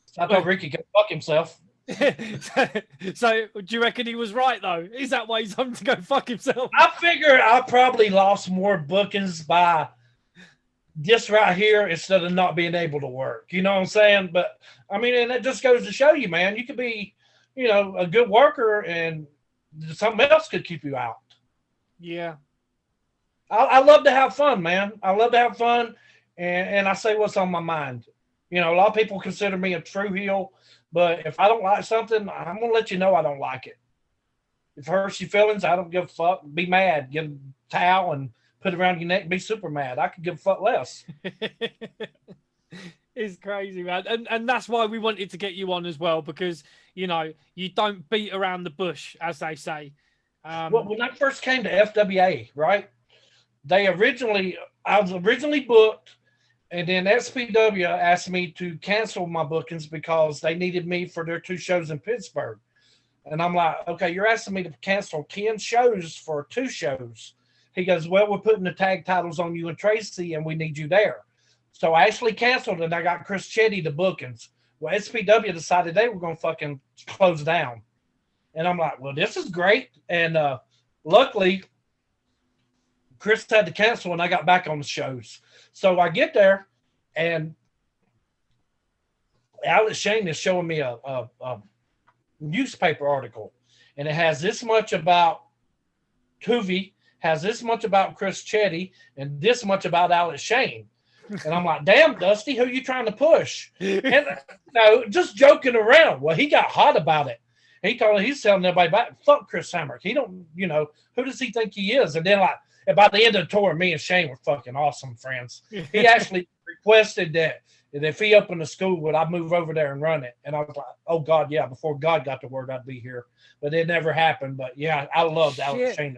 So I thought Ricky could fuck himself. So do you reckon he was right though? Is that why he's having to go fuck himself? I figure I probably lost more bookings by this right here instead of not being able to work. You know what I'm saying? But I mean, and it just goes to show you, man, you could be, a good worker and something else could keep you out. Yeah. I love to have fun, man. I love to have fun, and I say what's on my mind. A lot of people consider me a true heel, but if I don't like something, I'm going to let you know I don't like it. If it hurts your feelings, I don't give a fuck. Be mad. Get a towel and put it around your neck. Be super mad. I could give a fuck less. It's crazy, man. And that's why we wanted to get you on as well, because, you don't beat around the bush, as they say. Well, when I first came to FWA, right, I was originally booked, and then XPW asked me to cancel my bookings because they needed me for their 2 shows in Pittsburgh. And I'm like, okay, you're asking me to cancel 10 shows for 2 shows. He goes, well, we're putting the tag titles on you and Tracy, and we need you there. So I actually canceled, and I got Chris Chetty the bookings. Well, SPW decided they were going to fucking close down. And I'm like, well, this is great. And luckily, Chris had to cancel, and I got back on the shows. So I get there, and Alex Shane is showing me a newspaper article, and it has this much about Hoovy, has this much about Chris Chetty, and this much about Alex Shane. And I'm like, damn, Dusty, who you trying to push? And just joking around. Well, he got hot about it. He's telling everybody back, fuck Chris Hamrick. He don't, who does he think he is? And then and by the end of the tour, me and Shane were fucking awesome friends. He actually requested that if he opened a school, would I move over there and run it? And I was like, oh God, yeah, before God got the word, I'd be here. But it never happened. But yeah, I loved Alex Shane.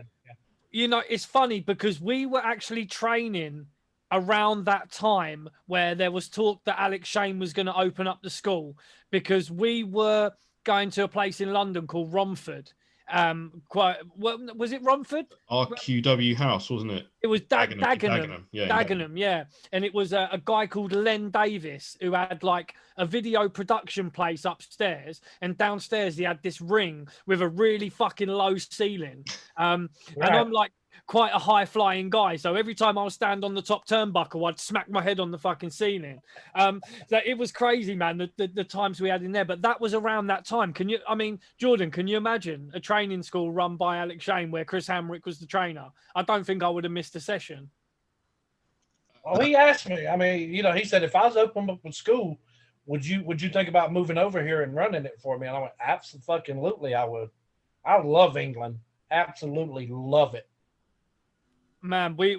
Yeah. It's funny because we were actually training around that time where there was talk that Alex Shane was going to open up the school, because we were going to a place in London called Romford. Was it Romford? RQW House, wasn't it? It was Dagenham. Yeah, Dagenham, yeah. And it was a guy called Len Davis who had like a video production place upstairs, and downstairs he had this ring with a really fucking low ceiling. And I'm like quite a high flying guy, so every time I would stand on the top turnbuckle, I'd smack my head on the fucking ceiling. So it was crazy, man, the times we had in there. But that was around that time. Jordan, can you imagine a training school run by Alex Shane where Chris Hamrick was the trainer? I don't think I would have missed a session. Well, he asked me. I mean, he said, if I was opening up a school, would you think about moving over here and running it for me? And I went, absolutely, I would. I love England. Absolutely love it. Man, we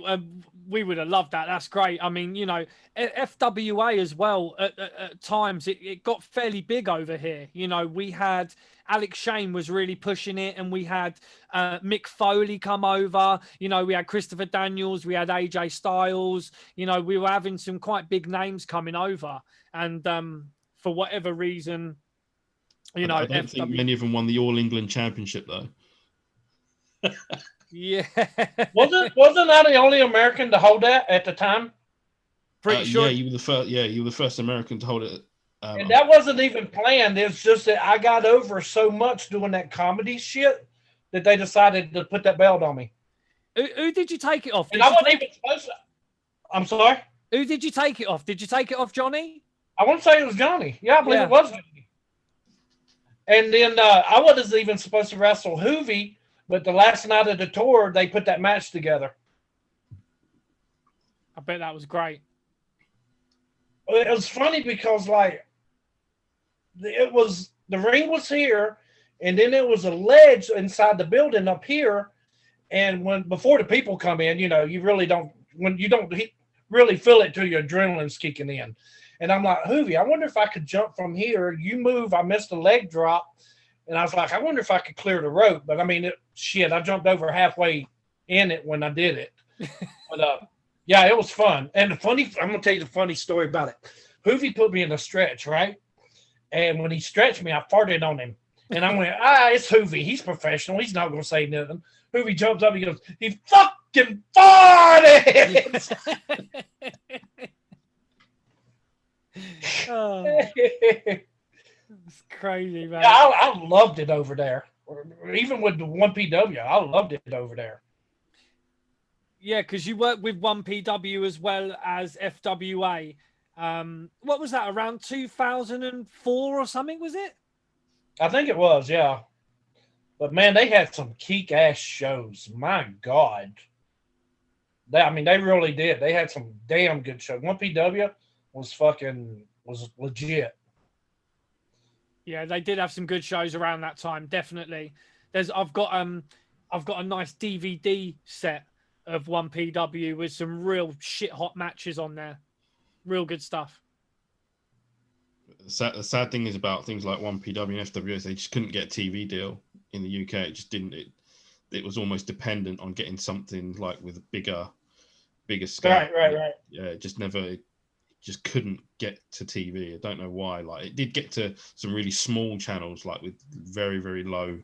would have loved that. That's great. I mean, FWA as well, at times, it got fairly big over here. We had Alex Shane was really pushing it, and we had Mick Foley come over. We had Christopher Daniels, we had AJ Styles. We were having some quite big names coming over. And for whatever reason, I don't think many of them won the All England Championship, though. Yeah. Wasn't that the only American to hold that at the time? Pretty sure. Yeah, you were the first. Yeah, you were the first American to hold it. And that wasn't even planned. It's just that I got over so much doing that comedy shit that they decided to put that belt on me. Who did you take it off? And I wasn't even supposed to. I'm sorry? Who did you take it off? Did you take it off Johnny? I want to say it was Johnny. Yeah, I believe it was Johnny. And then I wasn't even supposed to wrestle Hoovy, but the last night of the tour, they put that match together. I bet that was great. it was funny because like the ring was here, and then there was a ledge inside the building up here. And before the people come in, you really don't really feel it till your adrenaline's kicking in. And I'm like, Hoovy, I wonder if I could jump from here. You move, I missed a leg drop, and I was like, I wonder if I could clear the rope. But I mean, I jumped over halfway in it when I did it. But yeah, it was fun. And I'm gonna tell you the funny story about it. Hoovy put me in a stretch, right? And when he stretched me, I farted on him. And I went, it's Hoovy. He's professional. He's not going to say nothing. Hoovy jumps up. He goes, he fucking farted. Oh, it's crazy, man. Yeah, I loved it over there. Even with the 1PW, I loved it over there. Yeah, because you worked with 1PW as well as FWA. What was that, around 2004 or something, was it? I think it was, yeah. But man, they had some kick-ass shows. My God. They really did. They had some damn good shows. 1PW was legit. Yeah, they did have some good shows around that time, definitely. I've got a nice DVD set of 1PW with some real shit hot matches on there. Real good stuff. The sad thing is about things like 1PW and FWA, they just couldn't get a TV deal in the UK. It just didn't. It was almost dependent on getting something like with a bigger scale. Right. Yeah, it just couldn't get to TV. I don't know why. Like, it did get to some really small channels, like with very, very low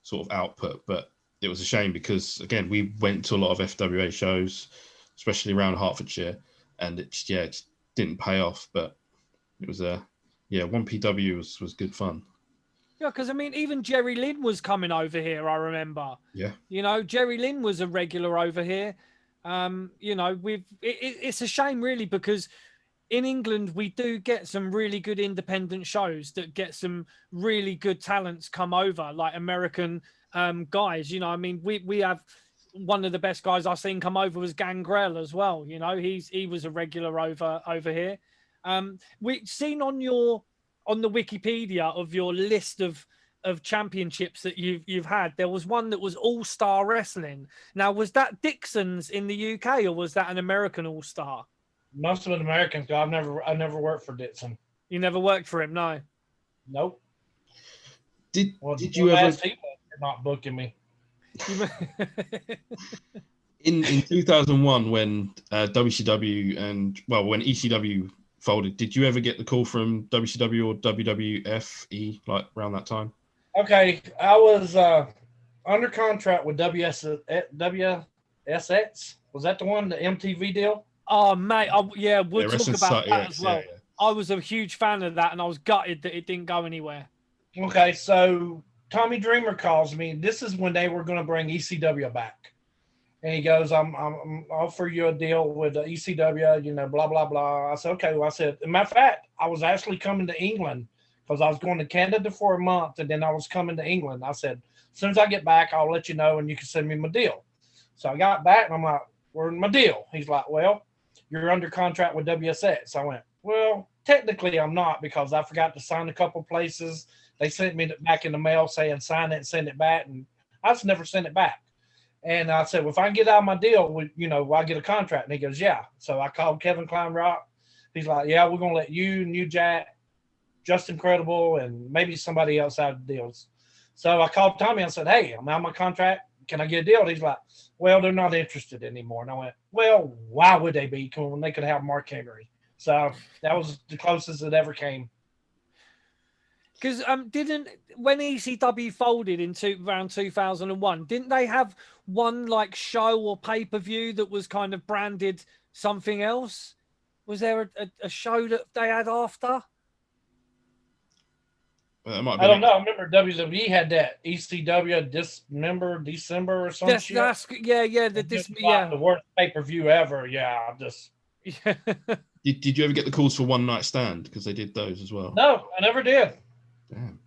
sort of output. But it was a shame because, again, we went to a lot of FWA shows, especially around Hertfordshire, and it just didn't pay off. But it was 1PW was good fun. Yeah, because I mean, even Jerry Lynn was coming over here. I remember. Yeah. Jerry Lynn was a regular over here. It's a shame really because in England we do get some really good independent shows that get some really good talents come over, like American guys. We have one of the best guys I've seen come over was Gangrel as well. He was a regular over here. We've seen on the Wikipedia of your list of championships that you've had, there was one that was All-Star Wrestling. Now, was that Dixon's in the UK or was that an American All-Star? Most of it Americans. I never worked for Dixon. You never worked for him, no? Nope. Did you ever? You're not booking me. In 2001, when WCW when ECW folded, did you ever get the call from WCW or WWF like around that time? Okay, I was under contract with WSX. Was that the one, the MTV deal? Oh, mate, we'll talk about that as well. Yeah. I was a huge fan of that, and I was gutted that it didn't go anywhere. Okay, so Tommy Dreamer calls me. This is when they were going to bring ECW back. And he goes, I'm offer you a deal with the ECW, blah, blah, blah. I said, okay. Well, I said, as a matter of fact, I was actually coming to England because I was going to Canada for a month, and then I was coming to England. I said, as soon as I get back, I'll let you know, and you can send me my deal. So I got back, and I'm like, where's my deal? He's like, well, you're under contract with WSX. I went, well, technically I'm not because I forgot to sign a couple places. They sent me back in the mail saying sign it and send it back, and I just never sent it back. And I said, well, if I can get out of my deal, I get a contract. And he goes, yeah. So I called Kevin Kleinrock. He's like, yeah, we're going to let you, New Jack, Justin Credible, and maybe somebody else out of the deals. So I called Tommy and said, hey, I'm out of my contract. Can I get a deal? And he's like, well, they're not interested anymore. And I went, well, why would they be when they could have Mark Henry? So that was the closest it ever came. Because when ECW folded around 2001, didn't they have one like show or pay-per-view that was kind of branded something else? Was there a show that they had after? I don't know. I remember WWE had that ECW December or some shit. The worst pay-per-view ever. Yeah, Did you ever get the calls for One Night Stand? Because they did those as well. No, I never did. Damn.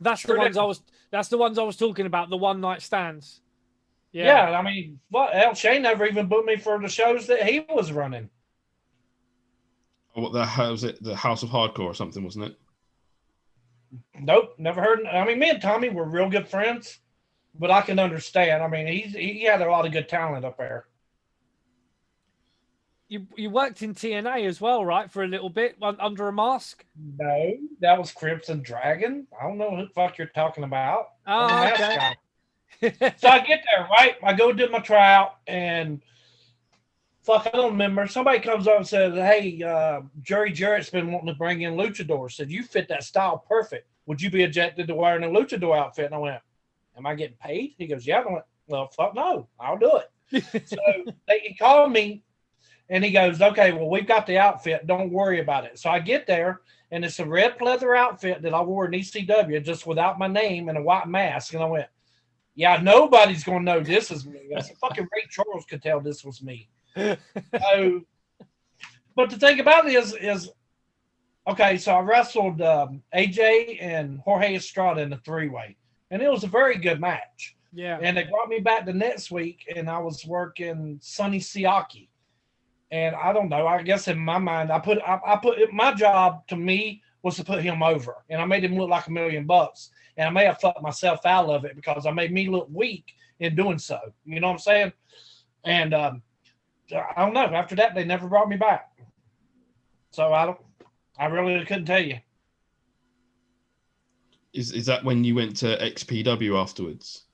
That's the ones I was talking about, the one night stands. Yeah, I mean, Shane never even booked me for the shows that he was running. What the hell was it? The House of Hardcore or something, wasn't it? Nope, never heard. I mean, me and Tommy were real good friends, but I can understand. I mean, he had a lot of good talent up there. You worked in TNA as well, right? For a little bit under a mask. No, that was Crimson Dragon. I don't know who the fuck you're talking about. Oh, okay. So I get there, right? I go do my tryout, and fuck, I don't remember. Somebody comes up and says, "Hey, Jerry Jarrett's been wanting to bring in luchadors. Said you fit that style perfect. Would you be objected to wearing a luchador outfit?" And I went, "Am I getting paid?" He goes, "Yeah." I went, "Well, fuck no, I'll do it." So he called me, and he goes, "Okay, well, we've got the outfit. Don't worry about it." So I get there, and it's a red pleather outfit that I wore in ECW, just without my name and a white mask. And I went, "Yeah, nobody's gonna know this is me." I said, "Fucking Ray Charles could tell this was me." So, but the thing about it is okay, so I wrestled AJ and Jorge Estrada in the 3-way, and it was a very good match. Yeah. And they brought me back the next week, and I was working Sonny Siaki. And I don't know, I guess in my mind, I put my job to me was to put him over, and I made him look like $1 million. And I may have fucked myself out of it because I made me look weak in doing so. You know what I'm saying? And I don't know. After that, they never brought me back. So I really couldn't tell you. Is that when you went to XPW afterwards?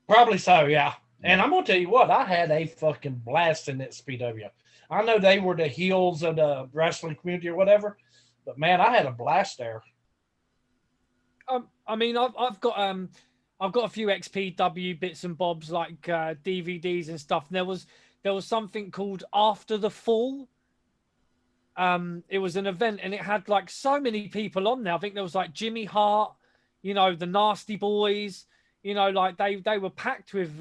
Probably so, yeah. And I'm gonna tell you what, I had a fucking blast in XPW. I know they were the heels of the wrestling community or whatever, but man, I had a blast there. I mean, I've got a few XPW bits and bobs like DVDs and stuff. And there was something called After the Fall. It was an event, and it had like so many people on there. I think there was like Jimmy Hart, you know, the Nasty Boys, you know, like they were packed with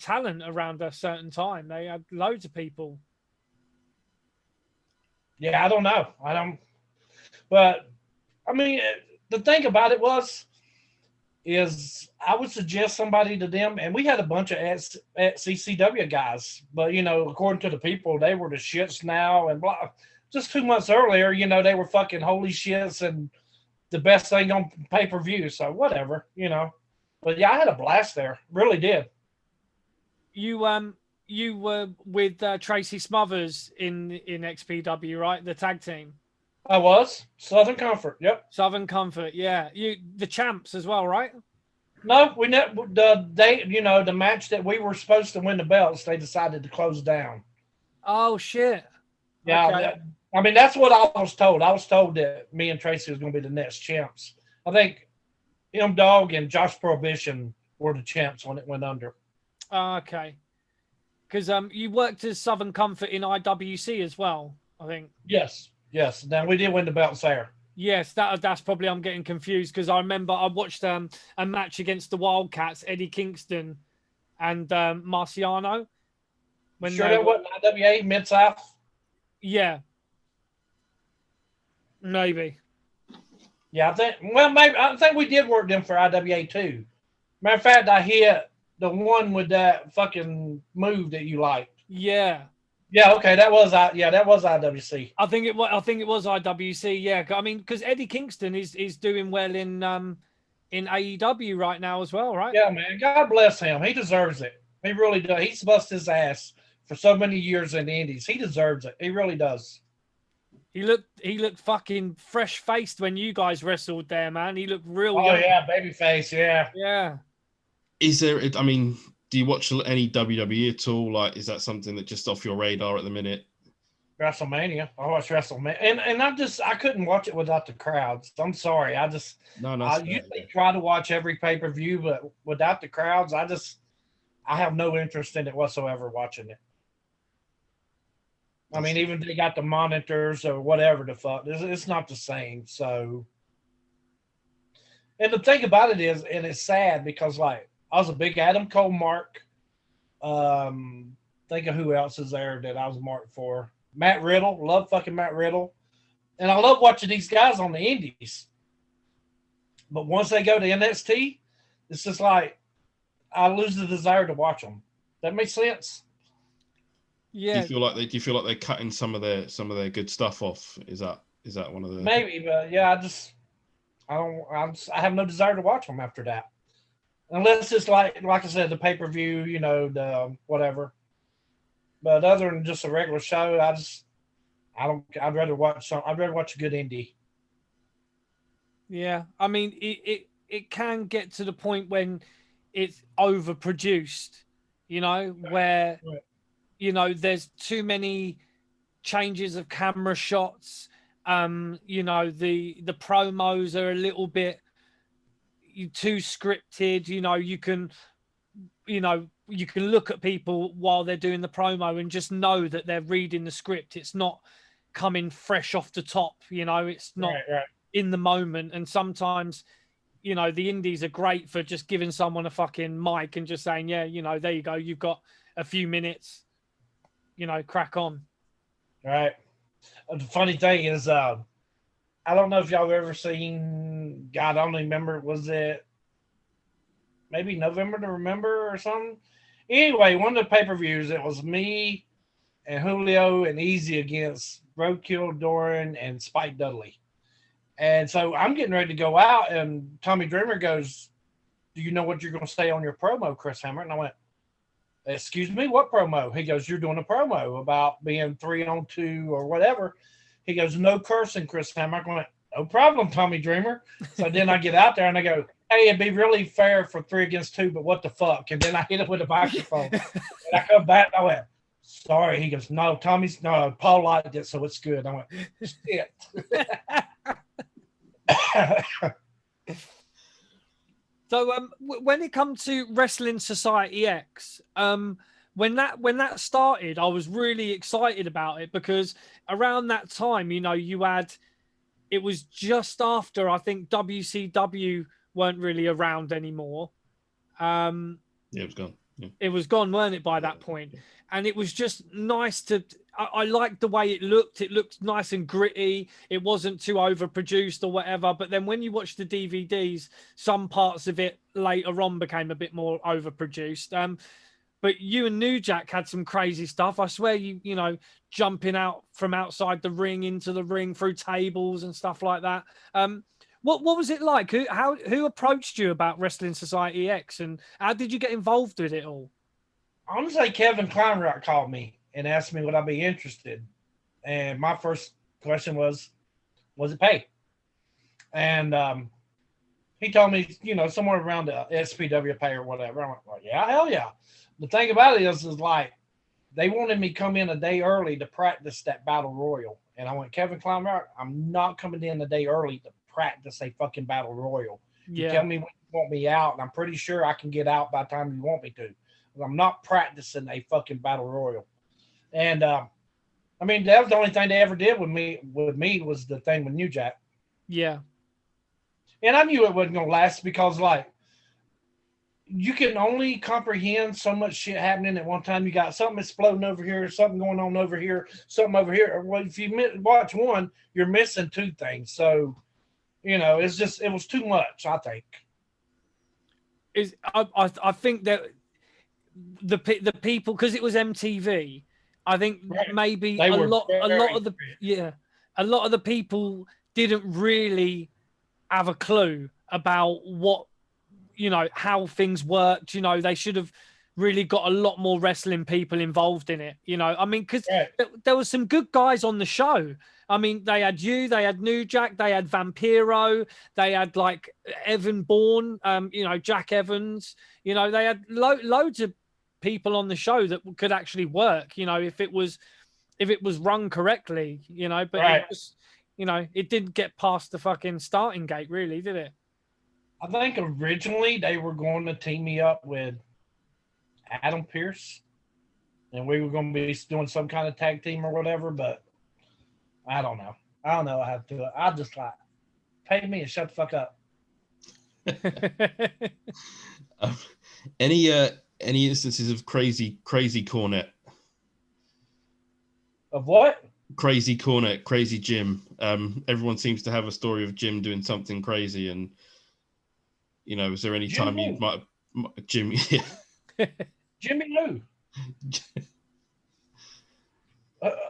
talent around a certain time. They had loads of people. Yeah, I don't know. But I mean, the thing about it is I would suggest somebody to them, and we had a bunch of ECW guys, but you know, according to the people, they were the shits now, and blah. Just 2 months earlier, you know, they were fucking holy shits and the best thing on pay-per-view. So whatever, you know. But yeah, I had a blast there. Really did. You were with Tracy Smothers in XPW, right? The tag team. I was Southern Comfort. Yep. Southern Comfort. Yeah. The champs as well, right? No, we the match that we were supposed to win the belts, they decided to close down. Oh shit. Yeah. Okay. I mean, that's what I was told. I was told that me and Tracy was going to be the next champs. I think M-Dog and Josh Prohibition were the champs when it went under. Okay. Because you worked as Southern Comfort in IWC as well, I think. Yes. Now we did win the belts there. Yes, that's probably I'm getting confused because I remember I watched a match against the Wildcats, Eddie Kingston and Marciano. When sure that wasn't IWA Mid-South? Yeah. Maybe. Yeah, I think we did work them for IWA too. Matter of fact, I hit the one with that fucking move that you liked. Yeah. Yeah, okay, that was IWC. I think it was IWC. Yeah, I mean, because Eddie Kingston is doing well in AEW right now as well, right? Yeah, man. God bless him. He deserves it. He really does. He's busted his ass for so many years in the Indies. He deserves it. He really does. He looked fucking fresh faced when you guys wrestled there, man. He looked real. Oh yeah, baby face. Yeah. Yeah. Is there? I mean, do you watch any WWE at all? Like, is that something that just off your radar at the minute? WrestleMania. I watch WrestleMania, and I couldn't watch it without the crowds. I'm sorry. I usually try to watch every pay-per-view, but without the crowds, I have no interest in it whatsoever watching it. I mean, even if they got the monitors or whatever the fuck, it's not the same. So, and the thing about it is, and it's sad because like I was a big Adam Cole mark. Think of who else is there that I was marked for. Matt Riddle, love fucking Matt Riddle, and I love watching these guys on the Indies. But once they go to NXT, it's just like I lose the desire to watch them. That makes sense. Yeah. Do you feel like they're cutting some of their good stuff off? Is that one of the Maybe, but yeah, I have no desire to watch them after that, unless it's like I said, the pay per view, the whatever. But other than just a regular show, I don't. I'd rather watch a good indie. Yeah, I mean, it can get to the point when it's overproduced, where there's too many changes of camera shots. The promos are a little bit too scripted. You can look at people while they're doing the promo and just know that they're reading the script. It's not coming fresh off the top. It's not Right. in the moment. And sometimes, the indies are great for just giving someone a fucking mic and just saying, yeah, there you go. You've got a few minutes, crack on. Right. The funny thing is, I don't know if y'all have ever seen, God, I don't remember, was it maybe November to Remember or something? Anyway, one of the pay-per-views, it was me and Julio and Easy against Roadkill, Doran, and Spike Dudley. And so I'm getting ready to go out, and Tommy Dreamer goes, "Do you know what you're going to say on your promo, Chris Hamrick?" And I went, "Excuse me, what promo?" He goes, "You're doing a promo about being 3-on-2 or whatever." He goes, "No cursing, Chris Hamrick." I went, "No problem, Tommy Dreamer." So then I get out there and I go, "Hey, it'd be really fair for 3 against 2, but what the fuck?" And then I hit it with a microphone. And I come back and I went, "Sorry." He goes, "No, Paul liked it, so it's good." I went, "Shit." So when it comes to Wrestling Society X, when that started, I was really excited about it because around that time, it was just after, I think, WCW weren't really around anymore. Yeah, it was gone. Yeah. It was gone, weren't it, by that point? And it was just nice I liked the way it looked. It looked nice and gritty. It wasn't too overproduced or whatever. But then when you watch the DVDs, some parts of it later on became a bit more overproduced. But you and New Jack had some crazy stuff. I swear, jumping out from outside the ring into the ring through tables and stuff like that. What was it like? Who approached you about Wrestling Society X, and how did you get involved with it all? I want to say Kevin Kleinrock called me and asked me would I be interested. And my first question was it pay? And he told me, somewhere around the SPW pay or whatever. I went, well, yeah, hell yeah. The thing about it is like, they wanted me to come in a day early to practice that battle royal. And I went, Kevin Kleinrock, I'm not coming in a day early to practice a fucking battle royal. You tell me when you want me out, and I'm pretty sure I can get out by the time you want me to. I'm not practicing a fucking battle royal. And that was the only thing they ever did with me was the thing with New Jack. Yeah. And I knew it wasn't gonna last because like you can only comprehend so much shit happening at one time. You got something exploding over here, something going on over here, something over here. Well, if you watch one, you're missing 2 things. So, it was too much, I think. I think that the people, because it was MTV, I think maybe a lot of the people didn't really have a clue about what, how things worked. They should have really got a lot more wrestling people involved in it. Because there was some good guys on the show. They had they had New Jack, they had Vampiro, they had like Evan Bourne, Jack Evans. They had loads of people on the show that could actually work, if it was run correctly, but it was, it didn't get past the fucking starting gate, really, did it? I think originally they were going to team me up with Adam Pearce, and we were going to be doing some kind of tag team or whatever, but I don't know. I don't know how to do it. I just like, pay me and shut the fuck up. Any instances of crazy cornet? Of what? Crazy cornet, crazy Jim. Everyone seems to have a story of Jim doing something crazy, and was there any time you might Jimmy? Jimmy Lou.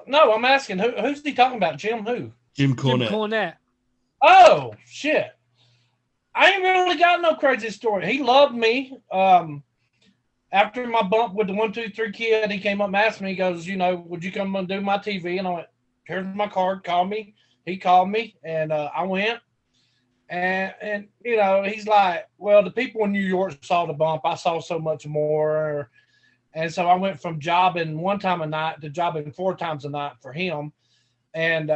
No, I'm asking who's he talking about? Jim who? Jim Jim Cornette. Cornette. Oh shit! I ain't really got no crazy story. He loved me. After my bump with the 1-2-3 Kid, he came up and asked me. He goes, would you come and do my TV? And I went, here's my card. Call me. He called me, and I went. And he's like, well, the people in New York saw the bump. I saw so much more. And so I went from jobbing 1 time a night to jobbing 4 times a night for him. And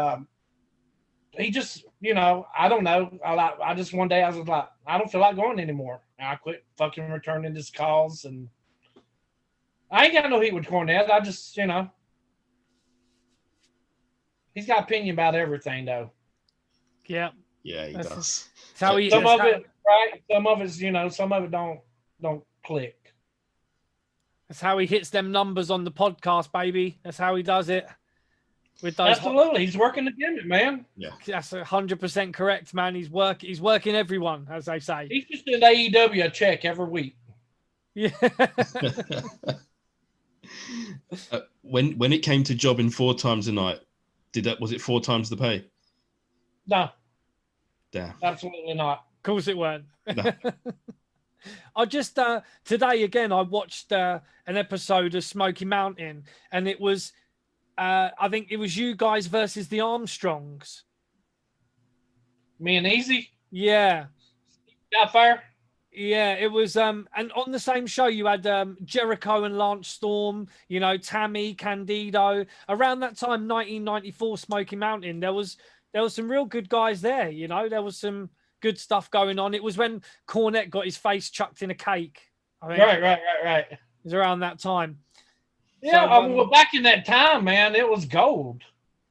he just, I don't know. I just one day I was like, I don't feel like going anymore. And I quit fucking returning his calls. And I ain't got no heat with Cornette. I just, he's got opinion about everything, though. Yeah. Yeah, he does. Some of it, right? Some of it's, some of it don't click. That's how he hits them numbers on the podcast, baby. That's how he does it. With those Absolutely, he's working the gimmick, man. Yeah, that's 100% correct, man. He's working everyone, as they say. He's just doing AEW a check every week. Yeah. When it came to jobbing 4 times a night, was it 4 times the pay? No. Damn. Absolutely not. Of course it weren't. No. I just today again I watched an episode of Smoky Mountain, and it was I think it was you guys versus the Armstrongs. Me and Easy? Yeah. Got fire? Yeah, it was and on the same show you had Jericho and Lance Storm, Tammy, Candido. Around that time, 1994 Smoky Mountain, there was some real good guys there, there was some good stuff going on. It was when Cornette got his face chucked in a cake. I think. Right. It was around that time. Yeah, So, well, back in that time, man, it was gold.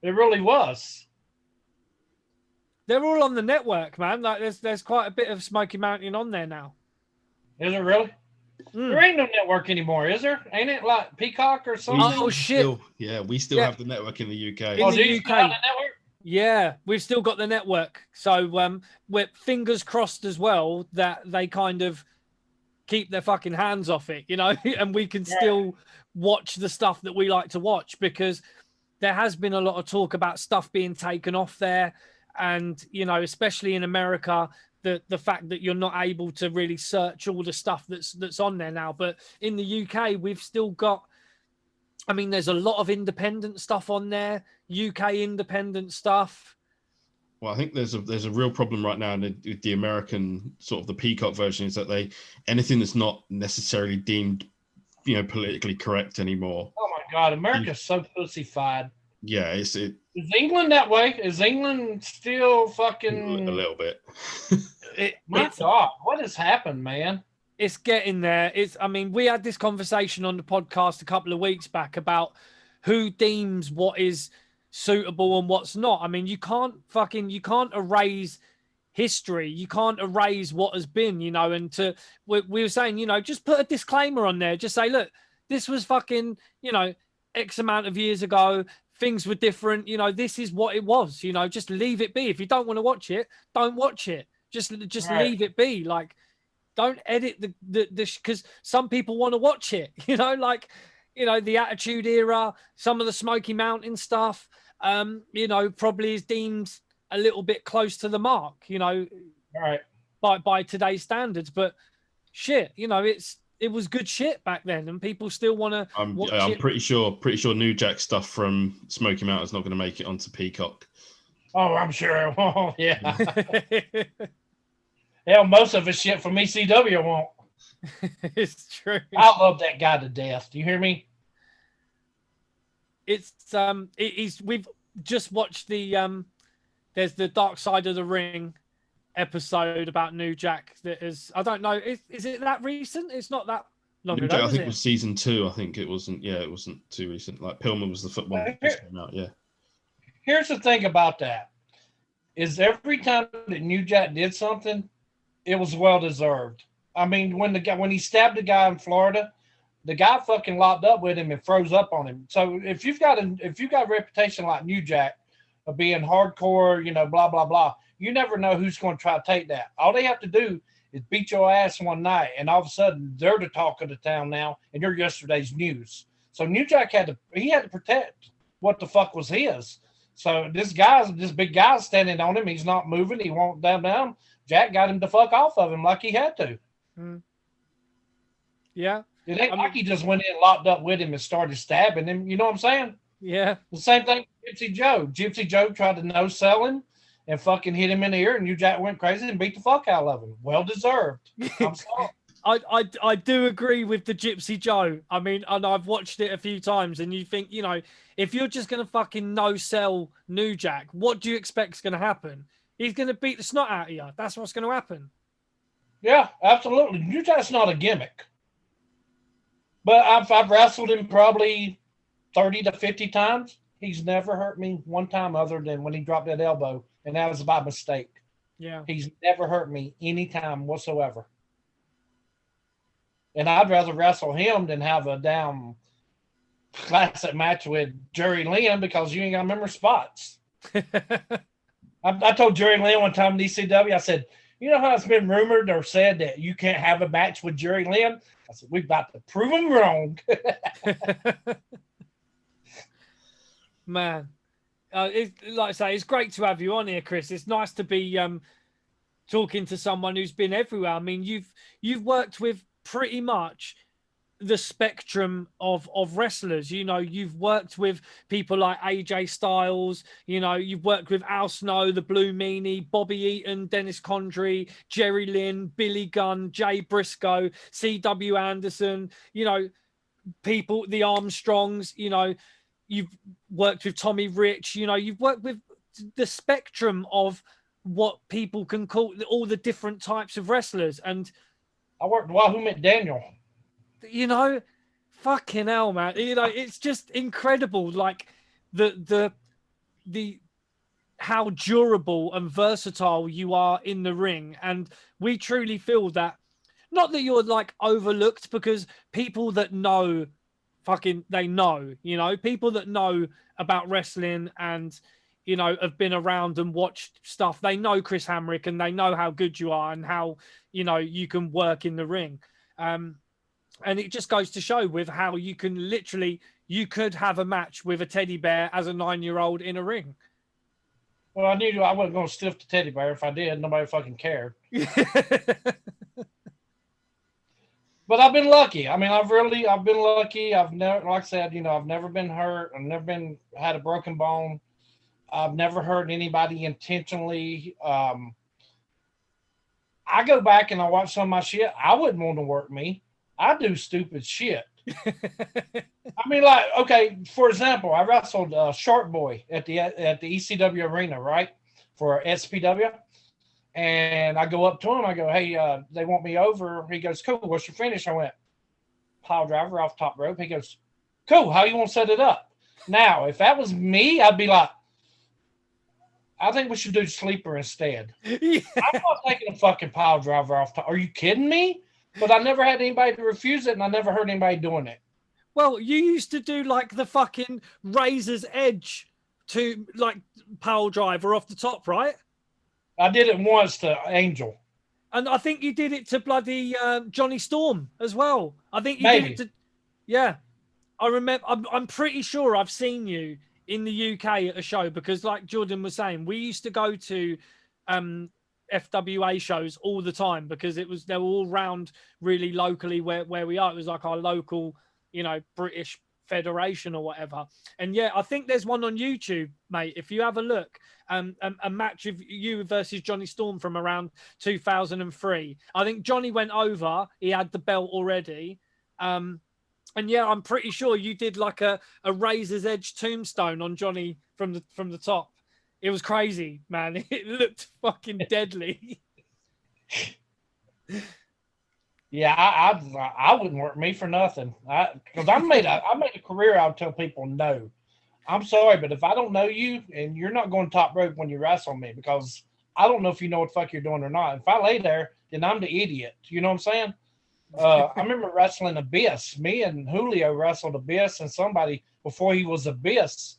It really was. They're all on the network, man. Like there's quite a bit of Smoky Mountain on there now. Is it really? There ain't no network anymore, is there? Ain't it like Peacock or something? Oh shit! We still have the network in the UK. In do the you UK. still have the network? Yeah, we've still got the network. So we're fingers crossed as well that they kind of keep their fucking hands off it, and we can still watch the stuff that we like to watch, because there has been a lot of talk about stuff being taken off there. And, especially in America, the fact that you're not able to really search all the stuff that's on there now. But in the UK, we've still got, there's a lot of independent stuff on there, UK independent stuff. Well, I think there's a real problem right now with the American sort of the Peacock version, is that anything that's not necessarily deemed, politically correct anymore. Oh my God, America's so pussified. Yeah, Is England that way? Is England still fucking a little bit? My God, what has happened, man? It's getting there. We had this conversation on the podcast a couple of weeks back about who deems what is suitable and what's not. You can't erase history. You can't erase what has been, and we were saying, just put a disclaimer on there. Just say, look, this was fucking, X amount of years ago. Things were different. This is what it was. Just leave it be. If you don't want to watch it, don't watch it. Just leave it be. Like, don't edit the because some people want to watch it. The Attitude Era, some of the Smoky Mountain stuff. Probably is deemed a little bit close to the mark. Right. By today's standards, but shit, it was good shit back then, and people still want to. I'm pretty sure New Jack stuff from Smoky Mountain is not going to make it onto Peacock. Oh, I'm sure it won't. Yeah. Hell, most of his shit from ECW won't. It's true. I love that guy to death. Do you hear me? It's we've just watched the there's the Dark Side of the Ring episode about New Jack that is, I don't know, is it that recent? It's not that long New ago, Jack, I think it was season 2. I think it wasn't too recent. Like Pillman was the one that just came out. Yeah. Here's the thing about that is every time that New Jack did something, it was well deserved. When he stabbed a guy in Florida, the guy fucking locked up with him and froze up on him. So if you've got a reputation like New Jack of being hardcore, blah blah blah, you never know who's going to try to take that. All they have to do is beat your ass one night, and all of a sudden they're the talk of the town now, and you're yesterday's news. So New Jack had to protect what the fuck was his. So this big guy's standing on him. He's not moving. He won't down. Jack got him to fuck off of him like he had to. Yeah. It ain't like he just went in, locked up with him, and started stabbing him. You know what I'm saying? Yeah. The same thing with Gypsy Joe. Gypsy Joe tried to no-sell him and fucking hit him in the ear, and New Jack went crazy and beat the fuck out of him. Well deserved. I'm sorry. I do agree with the Gypsy Joe. I mean, and I've watched it a few times, and you think, you know, if you're just going to fucking no-sell New Jack, what do you expect is going to happen? He's going to beat the snot out of you. That's what's going to happen. Yeah, absolutely. New Jack's not a gimmick. But I've wrestled him probably 30 to 50 times. He's never hurt me one time other than when he dropped that elbow, and that was by mistake. Yeah. He's never hurt me any time whatsoever. And I'd rather wrestle him than have a damn classic match with Jerry Lynn because you ain't got to remember spots. I told Jerry Lynn one time in ECW, I said, you know how it's been rumored or said that you can't have a match with Jerry Lynn? I said, we're about to prove him wrong. Man, like I say, it's great to have you on here, Chris. It's nice to be talking to someone who's been everywhere. I mean, you've worked with pretty much the spectrum of wrestlers. You know, you've worked with people like AJ Styles, you know, you've worked with Al Snow, the Blue Meanie, Bobby Eaton, Dennis Condrey, Jerry Lynn, Billy Gunn, Jay Briscoe, C.W. Anderson, you know, people, the Armstrongs, you know, you've worked with Tommy Rich, you know, you've worked with the spectrum of what people can call all the different types of wrestlers. And I worked with Wahoo McDaniel. You know, fucking hell, man. You know, it's just incredible. Like the how durable and versatile you are in the ring. And we truly feel that, not that you're like overlooked, because people that know they know, you know, people that know about wrestling and, you know, have been around and watched stuff, they know Chris Hamrick and they know how good you are and how, you know, you can work in the ring. And it just goes to show with how you can literally, you could have a match with a teddy bear as a 9-year-old in a ring. Well, I knew I wasn't going to stiff the teddy bear. If I did, nobody fucking cared. But I've been lucky. I mean, I've been lucky. I've never, like I said, you know, I've never been hurt. I've never had a broken bone. I've never hurt anybody intentionally. I go back and I watch some of my shit. I wouldn't want to work me. I do stupid shit. I mean, like, okay, for example, I wrestled Shark Boy at the ECW arena, right, for XPW. And I go up to him. I go, hey, they want me over. He goes, cool. What's your finish? I went, pile driver off top rope. He goes, cool. How you want to set it up? Now, if that was me, I'd be like, I think we should do sleeper instead. Yeah. I'm not taking a fucking pile driver off top. Are you kidding me? But I never had anybody to refuse it, and I never heard anybody doing it. Well, you used to do like the fucking razor's edge to like pile driver off the top, right? I did it once to Angel. And I think you did it to bloody Johnny Storm as well. I think you Maybe. did it to... Yeah. I remember, I'm pretty sure I've seen you in the UK at a show because like Jordan was saying, we used to go to FWA shows all the time because they were all round really locally where we are. It was like our local, you know, British federation or whatever. And yeah, I think there's one on YouTube, mate. If you have a look, a match of you versus Johnny Storm from around 2003. I think Johnny went over. He had the belt already. And yeah, I'm pretty sure you did like a razor's edge tombstone on Johnny from the top. It was crazy, man. It looked fucking deadly. Yeah, I wouldn't work me for nothing. Because I made a career out of telling people no. I'm sorry, but if I don't know you and you're not going top rope when you wrestle me, because I don't know if you know what the fuck you're doing or not. If I lay there, then I'm the idiot. You know what I'm saying? I remember wrestling Abyss. Me and Julio wrestled Abyss and somebody before he was Abyss.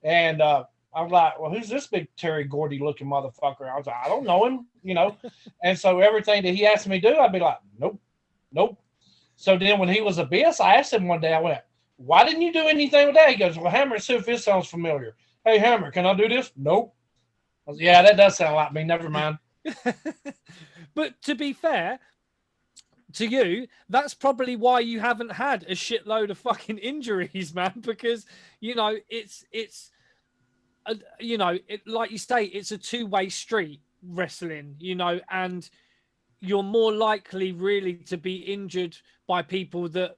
And I was like, well, who's this big Terry Gordy looking motherfucker? I was like, I don't know him, you know. And so everything that he asked me to do, I'd be like, nope. So then when he was Abyss, I asked him one day, I went, why didn't you do anything with that? He goes, well, Hammer, see if this sounds familiar. Hey, Hammer, can I do this? Nope. I was, yeah, that does sound like me. Never mind. But to be fair to you, that's probably why you haven't had a shitload of fucking injuries, man, because, you know, it's you know, like you say, it's a two-way street, wrestling, you know, and you're more likely really to be injured by people that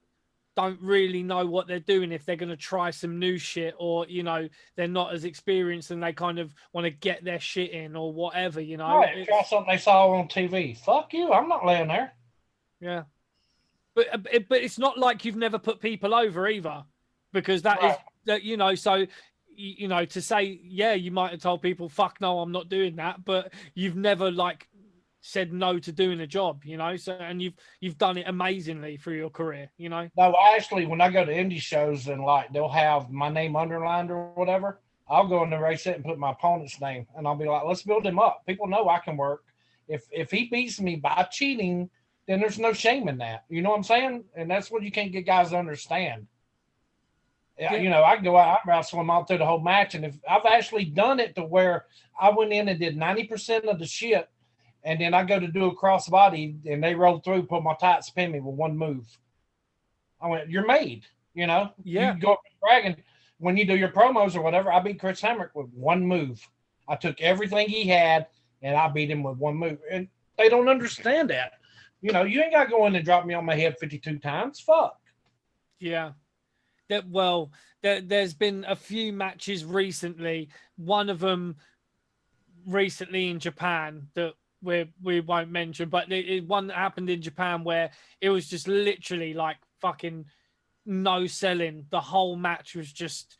don't really know what they're doing if they're going to try some new shit, or, you know, they're not as experienced and they kind of want to get their shit in or whatever, you know. Right, try something they saw on TV. Fuck you, I'm not laying there. Yeah. But it's not like you've never put people over either, because that Right. is that, you know, so, you know, to say, yeah, you might have told people, fuck no, I'm not doing that, but you've never like said no to doing a job, you know. So, and you've done it amazingly through your career, you know. No, actually, when I go to indie shows and like they'll have my name underlined or whatever, I'll go in the race set and put my opponent's name, and I'll be like, let's build him up. People know I can work. If he beats me by cheating, then there's no shame in that. You know what I'm saying? And that's what you can't get guys to understand. Yeah. You know, I can go out, I wrestle them all through the whole match, and if I've actually done it to where I went in and did 90% of the shit, and then I go to do a crossbody, and they roll through, pull my tights, pin me with one move. I went, you're made, you know? Yeah. You go up bragging. When you do your promos or whatever, I beat Chris Hamrick with one move. I took everything he had, and I beat him with one move. And they don't understand that. You know, you ain't got to go in and drop me on my head 52 times. Fuck. Yeah. There's been a few matches recently. One of them recently in Japan that we won't mention, but one that happened in Japan where it was just literally like fucking no selling. The whole match was just,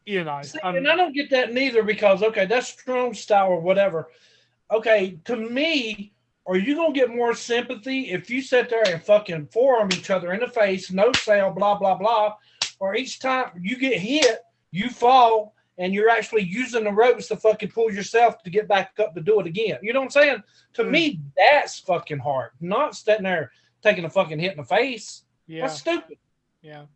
you know. See, and I don't get that neither, because, okay, that's strong style or whatever. Okay, to me, are you going to get more sympathy if you sit there and fucking forearm each other in the face, no sale, blah, blah, blah, or each time you get hit, you fall, and you're actually using the ropes to fucking pull yourself to get back up to do it again. You know what I'm saying? To me, that's fucking hard. Not sitting there taking a fucking hit in the face. Yeah. That's stupid. Yeah.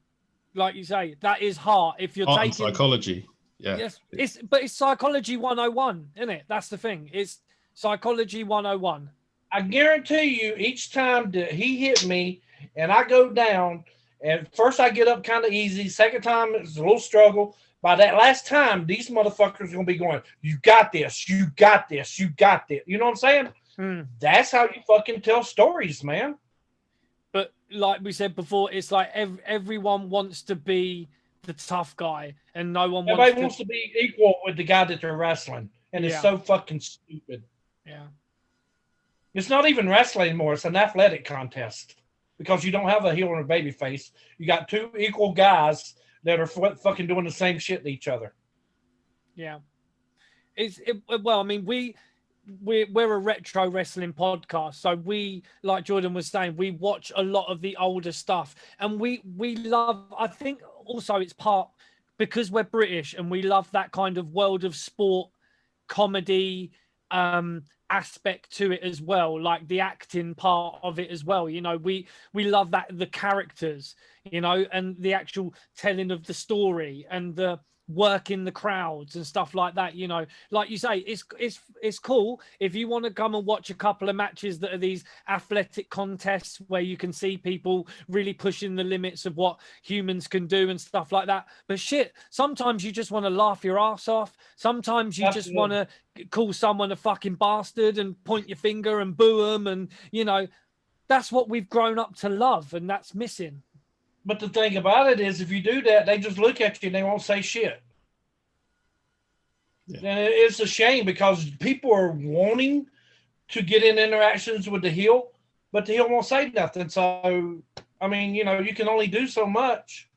Like you say, that is hard. If you're taking psychology. Yeah. Yes. It's psychology 101, isn't it? That's the thing. It's psychology 101. I guarantee you, each time that he hit me and I go down, and first I get up kind of easy, second time it's a little struggle. By that last time, these motherfuckers are going to be going, you got this, you got this, you got this. You know what I'm saying? That's how you fucking tell stories, man. But like we said before, it's like everyone wants to be the tough guy, and no one wants to be equal with the guy that they're wrestling. And it's so fucking stupid. Yeah. It's not even wrestling anymore. It's an athletic contest, because you don't have a heel and a baby face. You got two equal guys that are fucking doing the same shit to each other. Yeah. Well, I mean, we're a retro wrestling podcast, so we, like Jordan was saying, we watch a lot of the older stuff, and we love, I think also it's part because we're British and we love that kind of world of sport comedy aspect to it as well, like the acting part of it as well. You know, we love that, the characters, you know, and the actual telling of the story and the working the crowds and stuff like that. You know, like you say, it's cool if you want to come and watch a couple of matches that are these athletic contests where you can see people really pushing the limits of what humans can do and stuff like that. But shit, sometimes you just want to laugh your ass off. Sometimes you just want to call someone a fucking bastard and point your finger and boo them, and you know, that's what we've grown up to love, and that's missing. But the thing about it is, if you do that, they just look at you and they won't say shit. Yeah. And it's a shame, because people are wanting to get in interactions with the heel, but the heel won't say nothing. So, I mean, you know, you can only do so much.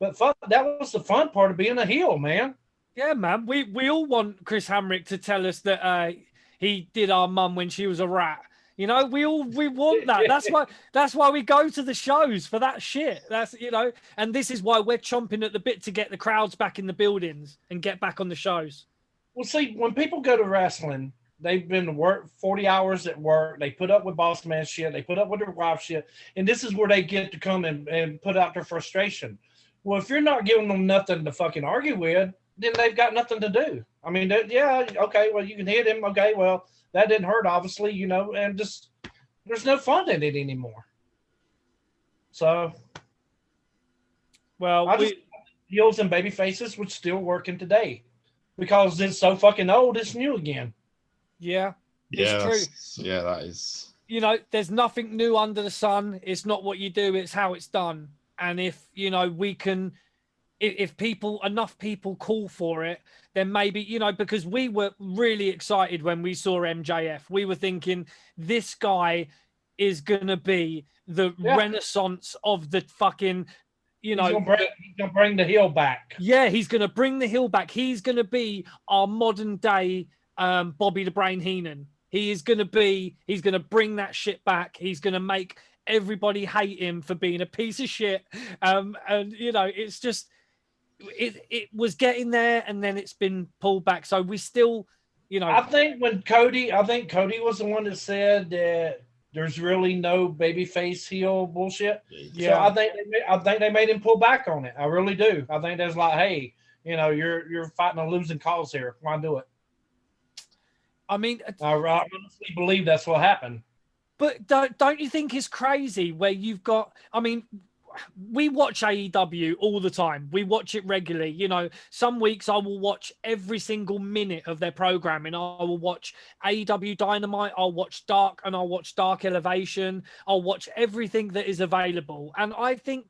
But that was the fun part of being a heel, man. Yeah, man. We all want Chris Hamrick to tell us that he did our mum when she was a rat. You know, we want that. That's why we go to the shows, for that shit. That's, you know, and this is why we're chomping at the bit to get the crowds back in the buildings and get back on the shows. Well, see, when people go to wrestling, they've been work 40 hours at work. They put up with boss man shit. They put up with their wife shit. And this is where they get to come and put out their frustration. Well, if you're not giving them nothing to fucking argue with, then they've got nothing to do. I mean, yeah, okay, well, you can hit him. Okay, well, that didn't hurt, obviously, you know, and just there's no fun in it anymore. So, well, heels and baby faces would still working today because it's so fucking old, it's new again. Yeah, it's true. Yeah, that is. You know, there's nothing new under the sun. It's not what you do, it's how it's done. And if, you know, we can, if enough people call for it, then maybe, you know, because we were really excited when we saw MJF. We were thinking this guy is going to be the renaissance of the fucking, you know. He's going to bring the heel back. Yeah, he's going to bring the heel back. He's going to be our modern day Bobby the Brain Heenan. He's going to bring that shit back. He's going to make everybody hate him for being a piece of shit. And, you know, it's just, it was getting there and then it's been pulled back. So we still, you know. I think Cody was the one that said that there's really no babyface heel bullshit. Yeah. So I think they made him pull back on it. I really do. I think there's like, hey, you know, you're fighting a losing cause here. Why do it? I mean, I honestly believe that's what happened. But don't you think it's crazy where you've got, I mean, we watch AEW all the time. We watch it regularly. You know, some weeks I will watch every single minute of their programming. I will watch AEW Dynamite. I'll watch Dark and I'll watch Dark Elevation. I'll watch everything that is available. And I think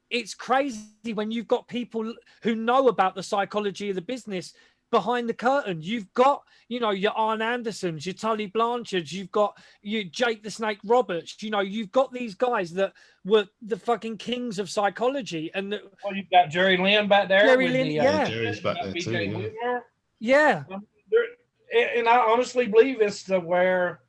it's crazy when you've got people who know about the psychology of the business behind the curtain. You've got, you know, your Arn Andersons, your Tully Blanchards, you've got your Jake the Snake Roberts, you know, you've got these guys that were the fucking kings of psychology. And you've got Jerry Lynn back there. Jerry Lynn, Jerry's back there too. Yeah. And I honestly believe it's to where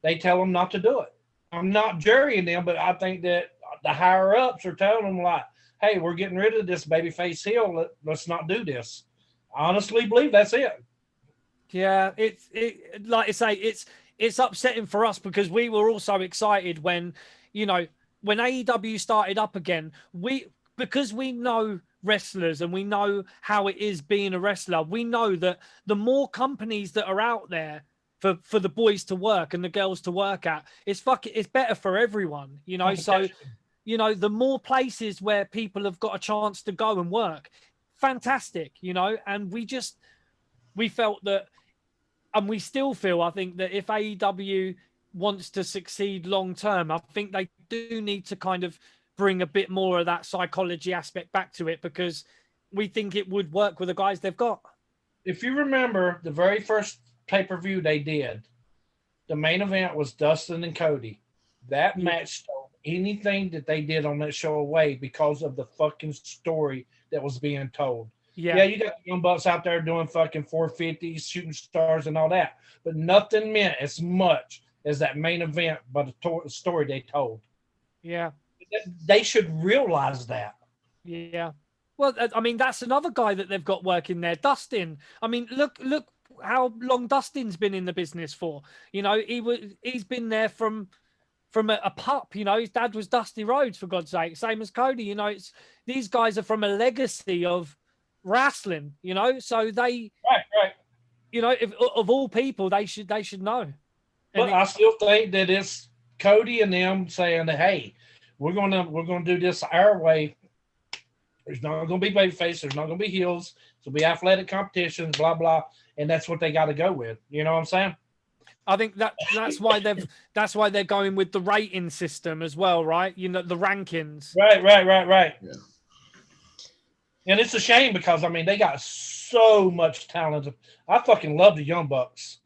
they tell them not to do it. I'm not Jerry and them, but I think that the higher ups are telling them like, hey, we're getting rid of this babyface heel. Let's not do this. I honestly believe that's it. Yeah, it like I say, it's upsetting for us because we were also excited when, you know, when AEW started up again, because we know wrestlers and we know how it is being a wrestler, we know that the more companies that are out there for the boys to work and the girls to work at, it's better for everyone, you know. So, you know, the more places where people have got a chance to go and work, fantastic, you know. And we felt that, and we still feel, I think, that if AEW wants to succeed long term, I think they do need to kind of bring a bit more of that psychology aspect back to it, because we think it would work with the guys they've got. If you remember the very first pay-per-view they did, the main event was Dustin and Cody. That match stole anything that they did on that show away because of the fucking story that was being told. Yeah, you got the Young Bucks out there doing fucking 450s, shooting stars and all that, but nothing meant as much as that main event by the story they told. Yeah. They should realize that. Yeah. Well, I mean, that's another guy that they've got working there, Dustin. I mean, look how long Dustin's been in the business for. You know, he's been there from a pup. You know, his dad was Dusty Rhodes, for God's sake, same as Cody. You know, these guys are from a legacy of wrestling, you know, so they right, you know, if of all people, they should know. But I still think that it's Cody and them saying that, hey, we're gonna do this our way. There's not gonna be babyface, there's not gonna be heels, it'll be athletic competitions, blah blah, and that's what they got to go with. You know what I'm saying? I think that's why they're going with the rating system as well, right? You know, the rankings. Right. Yeah. And it's a shame because, I mean, they got so much talent. I fucking love the Young Bucks.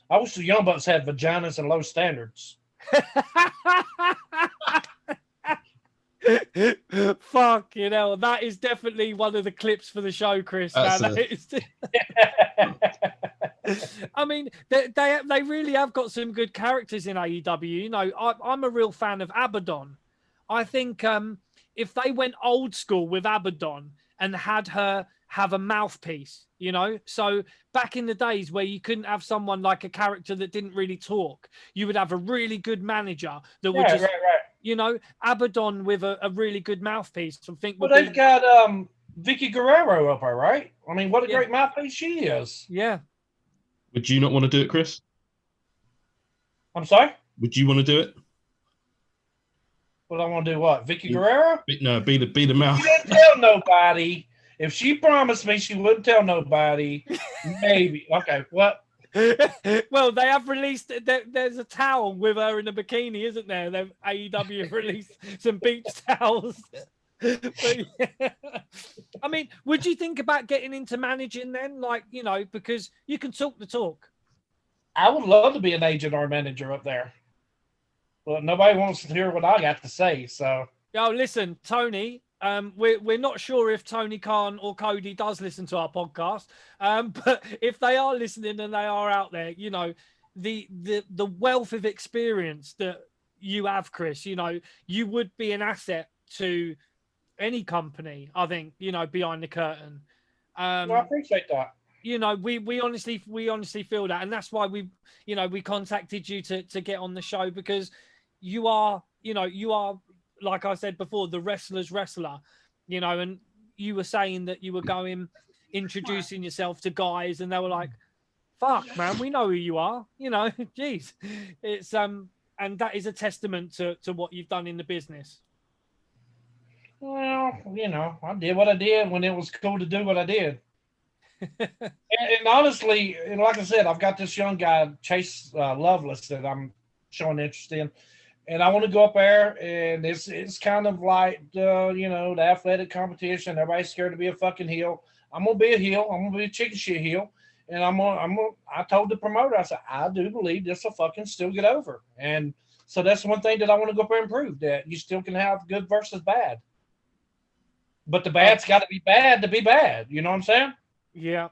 I wish the Young Bucks had vaginas and low standards. Fuck, you know, that is definitely one of the clips for the show, Chris. I mean, they really have got some good characters in AEW. You know, I'm a real fan of Abaddon. I think if they went old school with Abaddon and had her have a mouthpiece, you know? So back in the days where you couldn't have someone like a character that didn't really talk, you would have a really good manager that would just, you know, Abaddon with a really good mouthpiece. I think. Well, they've got Vicky Guerrero up there, right? I mean, what a great mouthpiece she is. Yeah. Would you not want to do it, Chris? I'm sorry? Would you want to do it? Well, I want to do what? Vicky Guerrero? No, be the mouth. She didn't tell nobody. If she promised me she wouldn't tell nobody, maybe. Okay, what? Well, they have released. There's a towel with her in a bikini, isn't there? They've AEW released some beach towels. But, yeah. I mean, would you think about getting into managing then? Like, you know, because you can talk the talk. I would love to be an agent or manager up there. But nobody wants to hear what I got to say, so. Oh, listen, Tony. We're not sure if Tony Khan or Cody does listen to our podcast, but if they are listening and they are out there, you know, the wealth of experience that you have, Chris, you know, you would be an asset to any company, I think, you know, behind the curtain. Well, I appreciate that. You know, we honestly feel that, and that's why we contacted you to get on the show, because you are like I said before, the wrestler's wrestler, you know, and you were saying that you were introducing yourself to guys and they were like, fuck, man, we know who you are, you know, geez. It's, and that is a testament to what you've done in the business. Well, you know, I did what I did when it was cool to do what I did. and honestly, and like I said, I've got this young guy, Chase Loveless, that I'm showing interest in. And I want to go up there, and it's kind of like, you know, the athletic competition. Everybody's scared to be a fucking heel. I'm going to be a heel. I'm going to be a chicken shit heel. And I told the promoter, I said, I do believe this will fucking still get over. And so that's one thing that I want to go up there and prove, that you still can have good versus bad. But the bad's got to be bad to be bad. You know what I'm saying? Yeah.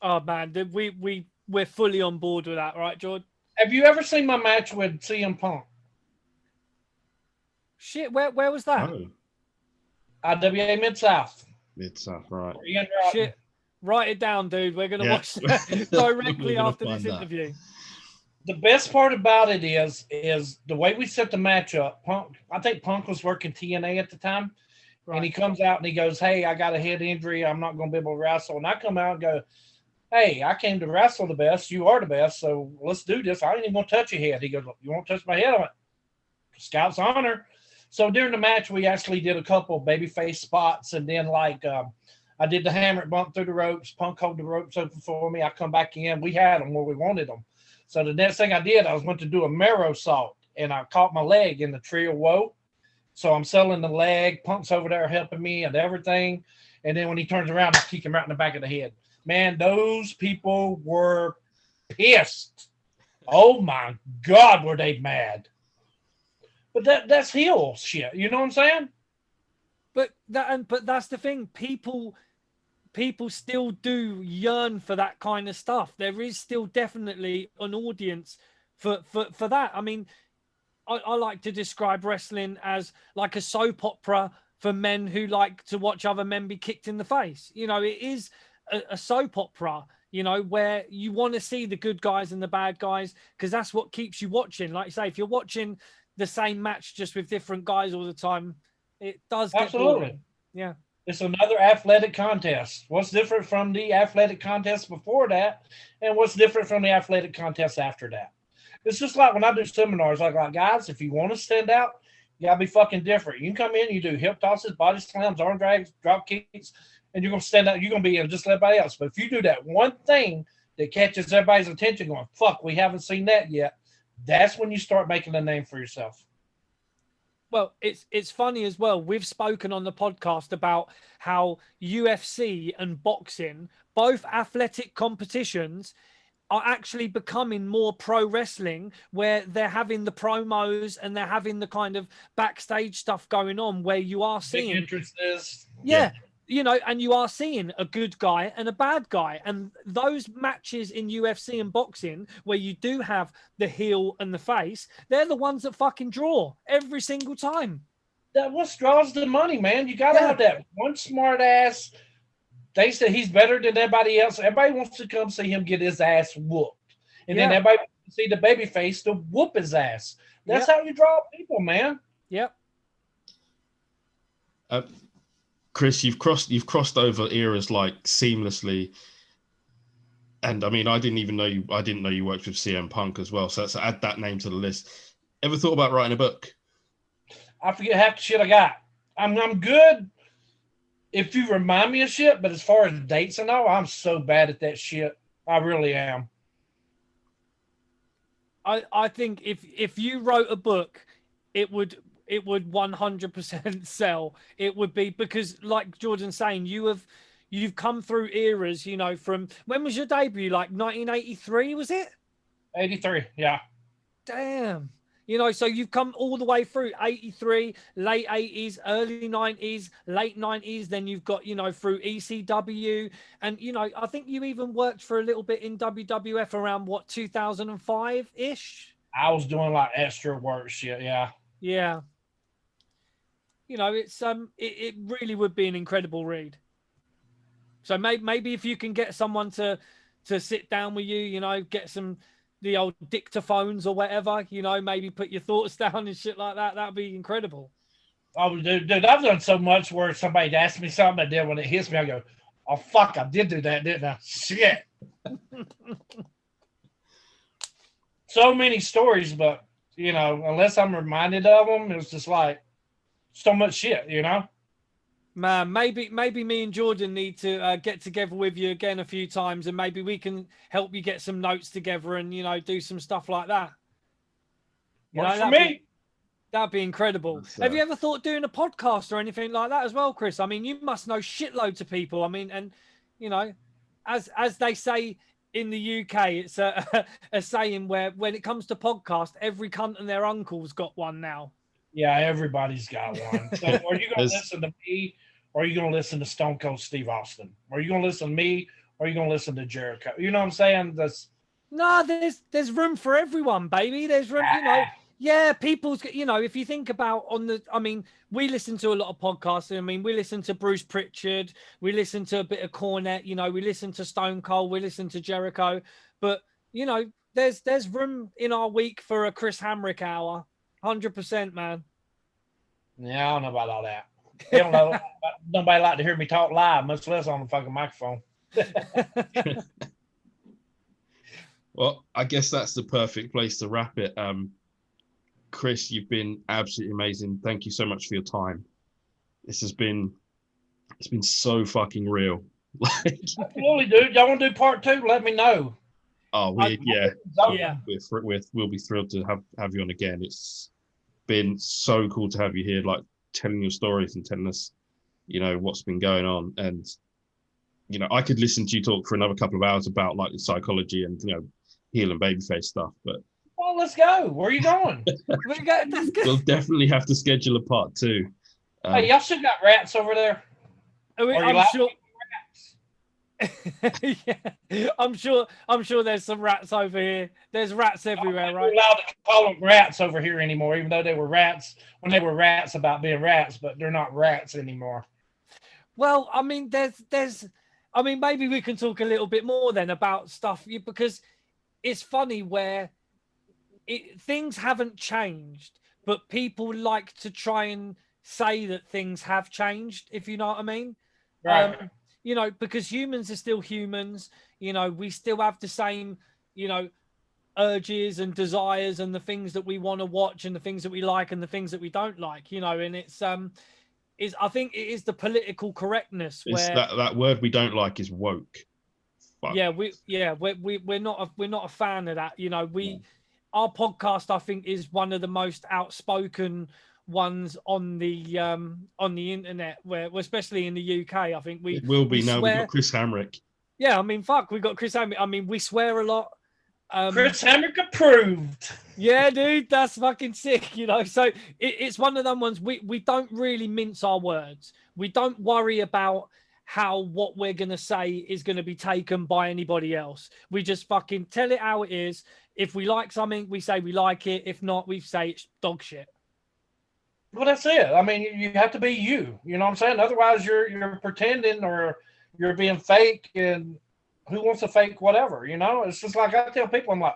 Oh, man. We're fully on board with that, right, George? Have you ever seen my match with CM Punk? Shit, where was that? Oh. IWA Mid-South. Mid-South, right. Shit, write it down, dude. We're going to watch that directly after this interview. The best part about it is the way we set the match up. Punk, I think Punk was working TNA at the time. Right. And he comes out and he goes, hey, I got a head injury. I'm not going to be able to wrestle. And I come out and go, hey, I came to wrestle the best. You are the best. So let's do this. I ain't even going to touch your head. He goes, you won't touch my head? I went, Scout's honor. So during the match, we actually did a couple babyface spots. And then, like, I did the Hamrick bump through the ropes. Punk hold the ropes open for me. I come back in. We had them where we wanted them. So the next thing I did, I went to do a marrow salt. And I caught my leg in the tree of woe. So I'm selling the leg. Punk's over there helping me and everything. And then when he turns around, I kick him right in the back of the head. Man, those people were pissed. Oh, my God, were they mad. But that's heel shit. You know what I'm saying? But that's the thing. People still do yearn for that kind of stuff. There is still definitely an audience for that. I mean, I like to describe wrestling as like a soap opera for men who like to watch other men be kicked in the face. You know, it is a soap opera, you know, where you want to see the good guys and the bad guys, because that's what keeps you watching. Like you say, if you're watching the same match just with different guys all the time, it does get boring. Yeah. It's another athletic contest. What's different from the athletic contest before that, and what's different from the athletic contest after that? It's just like when I do seminars, like guys, if you want to stand out, you gotta be fucking different. You can come in, you do hip tosses, body slams, arm drags, drop kicks, and you're gonna stand out. You're gonna be just like everybody else. But if you do that one thing that catches everybody's attention, going, "Fuck, we haven't seen that yet," that's when you start making a name for yourself. Well, it's funny as well. We've spoken on the podcast about how UFC and boxing, both athletic competitions, are actually becoming more pro wrestling, where they're having the promos and they're having the kind of backstage stuff going on, where you are seeing big entrances. Yeah. You know, and you are seeing a good guy and a bad guy. And those matches in UFC and boxing where you do have the heel and the face, they're the ones that fucking draw every single time. That what draws the money, man. You got to have that one smart ass they said he's better than everybody else. Everybody wants to come see him get his ass whooped. And then everybody wants to see the baby face to whoop his ass. That's how you draw people, man. Yep. Chris, you've crossed over eras like seamlessly. And I mean, I didn't know you worked with CM Punk as well. So let's add that name to the list. Ever thought about writing a book? I forget half the shit I got. I'm good if you remind me of shit, but as far as dates and all, I'm so bad at that shit. I really am. I think if you wrote a book, it would 100% sell. It would be because, like Jordan's saying, you've come through eras, you know, from when was your debut? Like 1983, was it? 83, yeah. Damn. You know, so you've come all the way through 83, late 80s, early 90s, late 90s. Then you've got, you know, through ECW. And, you know, I think you even worked for a little bit in WWF around, what, 2005-ish? I was doing like extra work shit, yeah. Yeah. You know, it's it really would be an incredible read. So maybe if you can get someone to sit down with you, you know, get the old dictaphones or whatever, you know, maybe put your thoughts down and shit like that. That'd be incredible. Oh, dude, I've done so much where somebody asks me something, and then when it hits me, I go, oh, fuck, I did do that, didn't I? Shit. So many stories, but, you know, unless I'm reminded of them, it was just like so much shit, you know? Man, maybe me and Jordan need to get together with you again a few times, and maybe we can help you get some notes together and, you know, do some stuff like that. Works for me. That'd be incredible. Have you ever thought doing a podcast or anything like that as well, Chris? I mean, you must know shitloads of people. I mean, and, you know, as they say in the UK, it's a saying where when it comes to podcast, every cunt and their uncle's got one now. Yeah, everybody's got one. So are you going to listen to me, or are you going to listen to Stone Cold Steve Austin? Are you going to listen to me, or are you going to listen to Jericho? You know what I'm saying? No, there's room for everyone, baby. There's room, you know. Yeah, people's, you know, if you think about I mean, we listen to a lot of podcasts. I mean, we listen to Bruce Pritchard, we listen to a bit of Cornette, you know, we listen to Stone Cold, we listen to Jericho, but, you know, there's room in our week for a Chris Hamrick hour. 100%, man. Yeah, I don't know about all that. They don't know. Nobody like to hear me talk live, much less on the fucking microphone. Well, I guess that's the perfect place to wrap it. Chris, you've been absolutely amazing. Thank you so much for your time. It's been so fucking real. Absolutely, dude. Y'all want to do part 2? Let me know. Oh, we'll be thrilled to have you on again. It's been so cool to have you here, like telling your stories and telling us, you know, what's been going on. And, you know, I could listen to you talk for another couple of hours about like the psychology and, you know, heel and babyface stuff, but well, let's go. Where are you going? We'll definitely have to schedule a part 2. Hey, y'all still got rats over there? I'm sure. Yeah, I'm sure there's some rats over here. There's rats everywhere, right? We're allowed to call them rats over here anymore, even though they were rats when they were rats about being rats, but they're not rats anymore. Well, I mean, I mean, maybe we can talk a little bit more then about stuff, because it's funny where things haven't changed, but people like to try and say that things have changed, if you know what I mean. Right. You know, because humans are still humans. You know, we still have the same, you know, urges and desires and the things that we want to watch and the things that we like and the things that we don't like, you know, and it's I think it is the political correctness where that word we don't like is woke. Fuck. We're not a fan of that. You know, our podcast, I think, is one of the most outspoken ones on the internet, where especially in the UK, I think it will be now. We've got Chris Hamrick. Yeah, I mean, we got Chris Hamrick. I mean, we swear a lot. Chris Hamrick approved. Yeah, dude, that's fucking sick, you know. So it's one of them ones we don't really mince our words. We don't worry about what we're gonna say is gonna be taken by anybody else. We just fucking tell it how it is. If we like something, we say we like it. If not, we say it's dog shit. Well, that's it. I mean, you have to be you. You know what I'm saying? Otherwise, you're pretending, or you're being fake, and who wants to fake whatever, you know? It's just like I tell people, I'm like,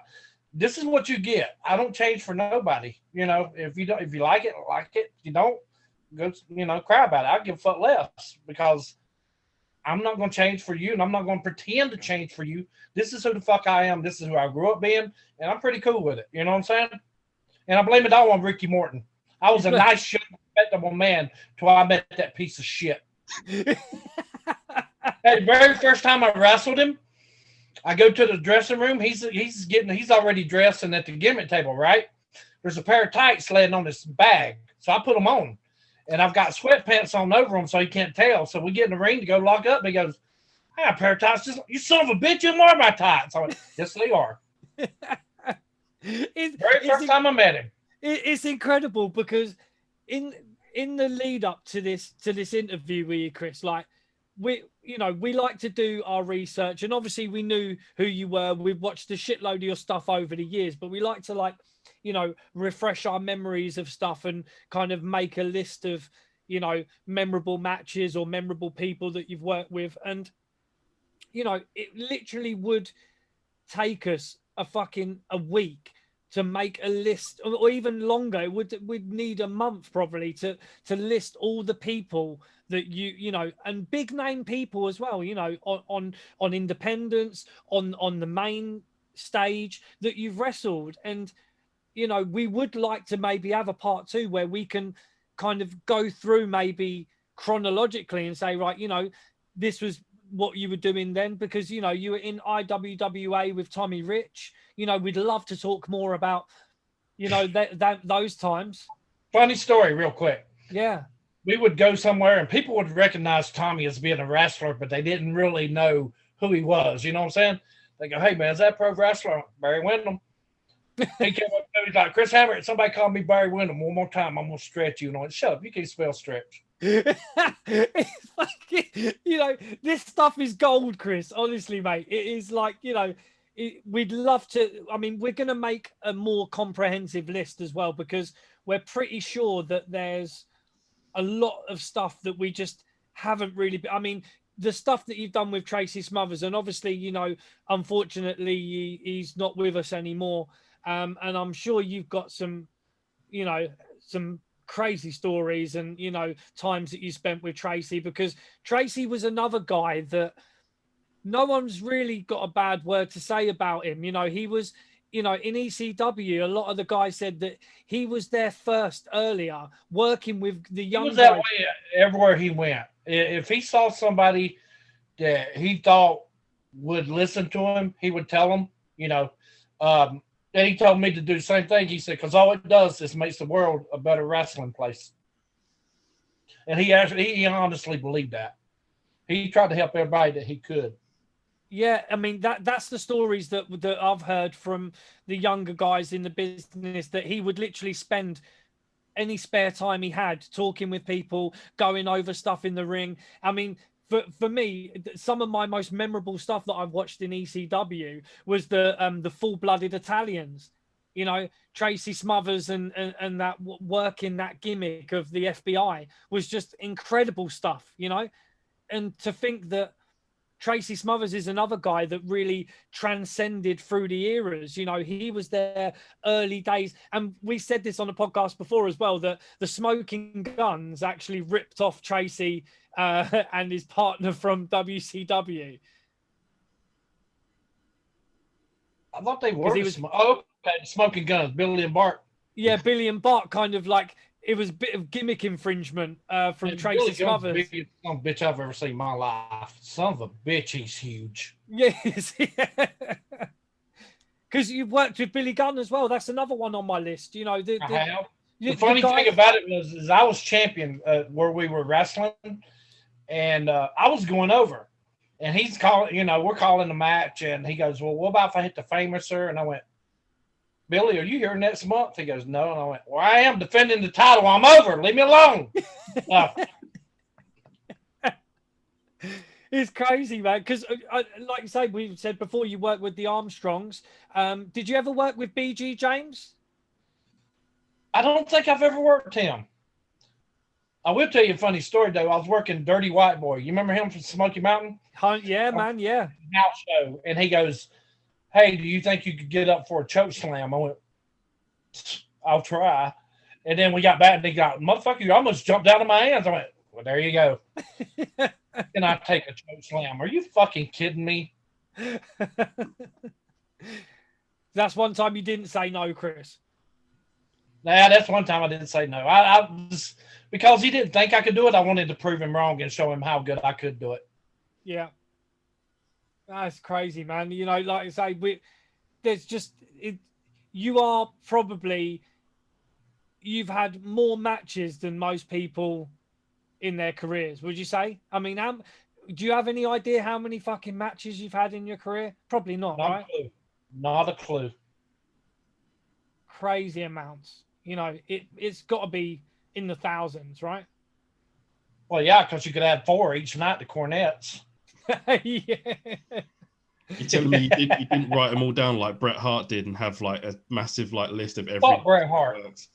this is what you get. I don't change for nobody. You know, if you like it, like it. If you don't, go, you know, cry about it. I give a fuck less because I'm not going to change for you, and I'm not going to pretend to change for you. This is who the fuck I am. This is who I grew up being, and I'm pretty cool with it. You know what I'm saying? And I blame it all on Ricky Morton. I was a nice, young, respectable man till I met that piece of shit. Hey, the very first time I wrestled him, I go to the dressing room. He's already dressing at the gimmick table, right? There's a pair of tights laying on this bag, so I put them on, and I've got sweatpants on over them, so he can't tell. So we get in the ring to go lock up. And he goes, "I got a pair of tights. You son of a bitch! You are my tights." I went, "Yes, they are." Very first time I met him. It's incredible because in the lead up to this interview with you, Chris, like we like to do our research, and obviously we knew who you were. We've watched a shitload of your stuff over the years, but we like to refresh our memories of stuff and kind of make a list of memorable matches or memorable people that you've worked with. And it literally would take us a week to make a list, or even longer. We'd need a month probably to list all the people that and big name people as well, on independence, on the main stage that you've wrestled. And we would like to maybe have a part 2 where we can kind of go through maybe chronologically and say, right, this was what you were doing then, because you were in IWWA with Tommy Rich. We'd love to talk more about those times. Funny story real quick. Yeah, we would go somewhere and people would recognize Tommy as being a wrestler, but they didn't really know who he was. You know what I'm saying? They go, "Hey man, is that pro wrestler Barry Windham?" He came up to me, he's like, "Chris Hamrick, somebody call me Barry Windham one more time, I'm gonna stretch you." And I went, "Shut up, you can't spell stretch." It's fucking, this stuff is gold, Chris. Honestly, mate, it is like, we'd love to. I mean, we're going to make a more comprehensive list as well, because we're pretty sure that there's a lot of stuff that we just haven't really. I mean, the stuff that you've done with Tracy Smothers, and obviously, unfortunately, he's not with us anymore. And I'm sure you've got some crazy stories and times that you spent with Tracy, because Tracy was another guy that no one's really got a bad word to say about him. He was in ECW, a lot of the guys said that he was there first earlier, working with the young guys. He was that way everywhere he went. If he saw somebody that he thought would listen to him, he would tell them, and he told me to do the same thing. He said, because all it does is makes the world a better wrestling place. And he honestly believed that. He tried to help everybody that he could. Yeah, I mean, that's the stories that I've heard from the younger guys in the business, that he would literally spend any spare time he had talking with people, going over stuff in the ring. I mean, for me, some of my most memorable stuff that I've watched in ECW was the full-blooded Italians. Tracy Smothers and that working that gimmick of the FBI was just incredible stuff. And to think that Tracy Smothers is another guy that really transcended through the eras. He was there early days. And we said this on the podcast before as well, that the Smoking Guns actually ripped off Tracy and his partner from WCW. I thought they were. Smoking Guns, Billy and Bart. Yeah, Billy and Bart, kind of like, it was a bit of gimmick infringement from Tracy Smothers. Biggest son of a bitch I've ever seen in my life. Son of a bitch, he's huge. Yes, because you've worked with Billy Gunn as well. That's another one on my list. I have. The funny thing about it is I was champion where we were wrestling, and I was going over, and he's calling. We're calling the match, and he goes, "Well, what about if I hit the Famouser?" And I went, "Billy, are you here next month?" He goes, "No." And I went, "Well, I am defending the title. I'm over. Leave me alone." It's crazy, man. Because, like you say, we said before, you worked with the Armstrongs. Did you ever work with BG James? I don't think I've ever worked him. I will tell you a funny story though. I was working Dirty White Boy. You remember him from Smoky Mountain? Yeah, man. Yeah. House show, and he goes, "Hey, do you think you could get up for a choke slam?" I went, "I'll try." And then we got back, and he got, "Motherfucker, you almost jumped out of my hands." I went, "Well, there you go." Can I take a choke slam? Are you fucking kidding me? That's one time you didn't say no, Chris. Nah, that's one time I didn't say no. I was, because he didn't think I could do it. I wanted to prove him wrong and show him how good I could do it. Yeah. That's crazy, man. You know, like I say, there's just you are probably, you've had more matches than most people in their careers, would you say? I mean, do you have any idea how many fucking matches you've had in your career? Probably not, right? A clue. Not a clue. Crazy amounts. You know, it's got to be in the thousands, right? Well, yeah, because you could add 4 each night to Cornets. Yeah. You're telling me you didn't write them all down like Bret Hart did and have like a massive like list of every. Fuck Bret Hart.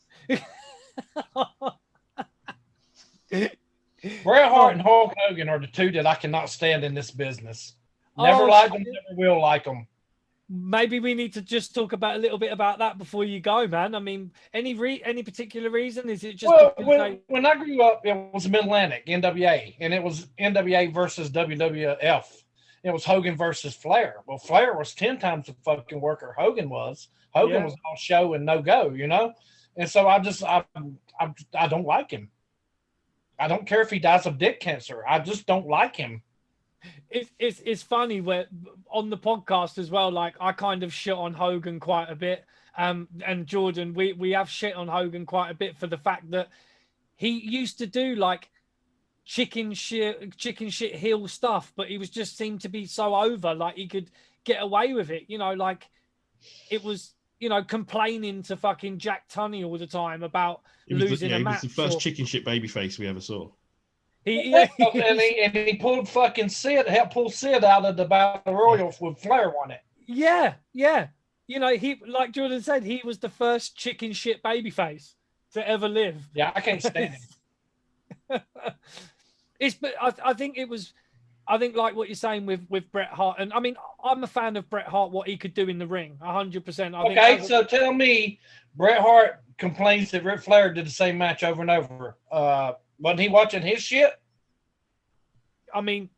Bret Hart and Hulk Hogan are the two that I cannot stand in this business. Never liked them, never will like them. Maybe we need to just talk about a little bit about that before you go, man. I mean, any particular reason? Is it just when I grew up, it was Mid-Atlantic, NWA, and it was NWA versus WWF. It was Hogan versus Flair. Well, Flair was 10 times the fucking worker Hogan was. Hogan was all show and no go, you know? And so I don't like him. I don't care if he dies of dick cancer. I just don't like him. It's funny where on the podcast as well, like I kind of shit on Hogan quite a bit. And Jordan, we have shit on Hogan quite a bit for the fact that he used to do like chicken shit heel stuff, but he was just seemed to be so over, like he could get away with it, you know, like it was, you know, complaining to fucking Jack Tunney all the time about losing a match. He was the first chicken shit babyface we ever saw. And he pulled fucking Sid, helped pull Sid out of the Battle Royal with Flair on it. Yeah. You know, he, like Jordan said, he was the first chicken shit babyface to ever live. Yeah, I can't stand him. But I think like what you're saying with Bret Hart, and I mean, I'm a fan of Bret Hart, what he could do in the ring, 100%. Okay, so tell me, Bret Hart complains that Ric Flair did the same match over and over. Wasn't he watching his shit? I mean,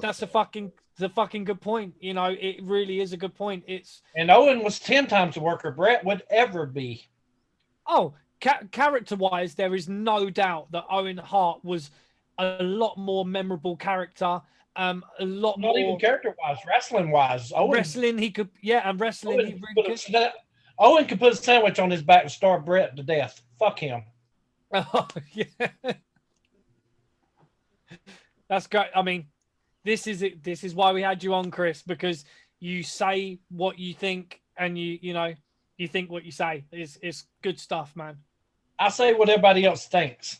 that's a fucking good point. You know, it really is a good point. And Owen was 10 times the worker Bret would ever be. Oh, character-wise, there is no doubt that Owen Hart was a lot more memorable character. A lot not more even character-wise, wrestling-wise. Wrestling, he could, and wrestling. Owen could put a sandwich on his back and starve Bret to death. Fuck him. Oh yeah. That's great. I mean, this is it. This is why we had you on, Chris, because you say what you think, and you think what you say. It's good stuff, man. I say what everybody else thinks.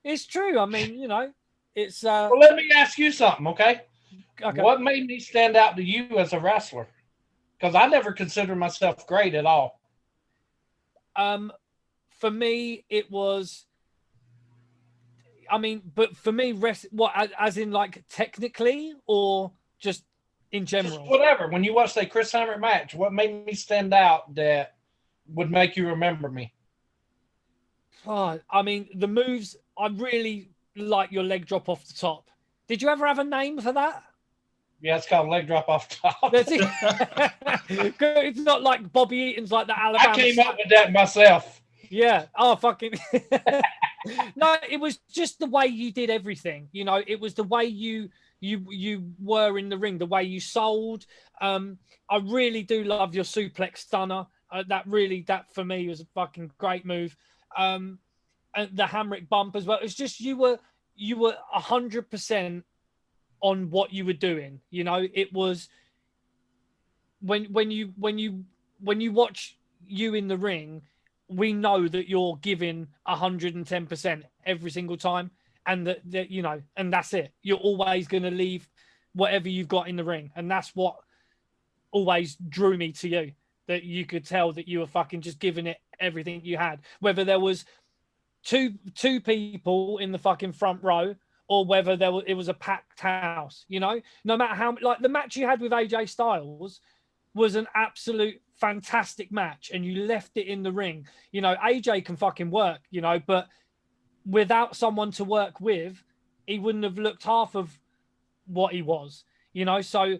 It's true. I mean, you know, it's. Well, let me ask you something, okay? Okay. What made me stand out to you as a wrestler? Because I never considered myself great at all. For me, it was. I mean, but for me, what as in like technically or just in general? Just whatever. When you watch the Chris Hamrick match, what made me stand out that would make you remember me? Oh, I mean, the moves. I really like your leg drop off the top. Did you ever have a name for that? Yeah, it's called leg drop off top. That's it. It's not like Bobby Eaton's like the Alabama. I came up with that myself. Yeah. Oh, fucking. No, it was just the way you did everything. You know, it was the way you were in the ring, the way you sold. I really do love your suplex stunner. That for me was a fucking great move. And the Hamrick bump as well. It's just you were 100% on what you were doing. You know, it was when you watch you in the ring, we know that you're giving 110% every single time, and that you know, and that's it. You're always going to leave whatever you've got in the ring, and that's what always drew me to you. That you could tell that you were fucking just giving it everything you had, whether there was two people in the fucking front row, or whether it was a packed house. You know, no matter how, like, the match you had with AJ Styles was an absolute fantastic match, and you left it in the ring. You know, AJ can fucking work, you know, but without someone to work with, he wouldn't have looked half of what he was, you know. So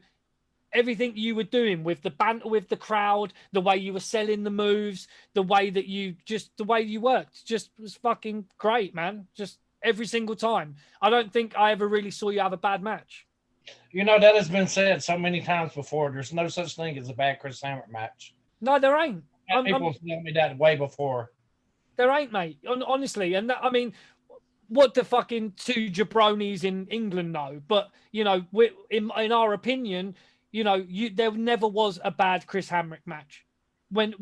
everything you were doing with the banter with the crowd, the way you were selling the moves, the way you worked, just was fucking great, man. Just every single time. I don't think I ever really saw you have a bad match. You know, that has been said so many times before. There's no such thing as a bad Chris Hamrick match. No, there ain't. People have told me that way before. There ain't, mate. Honestly, and that, I mean, what the fucking two jabronis in England know? But you know, in our opinion, you know, there never was a bad Chris Hamrick match. When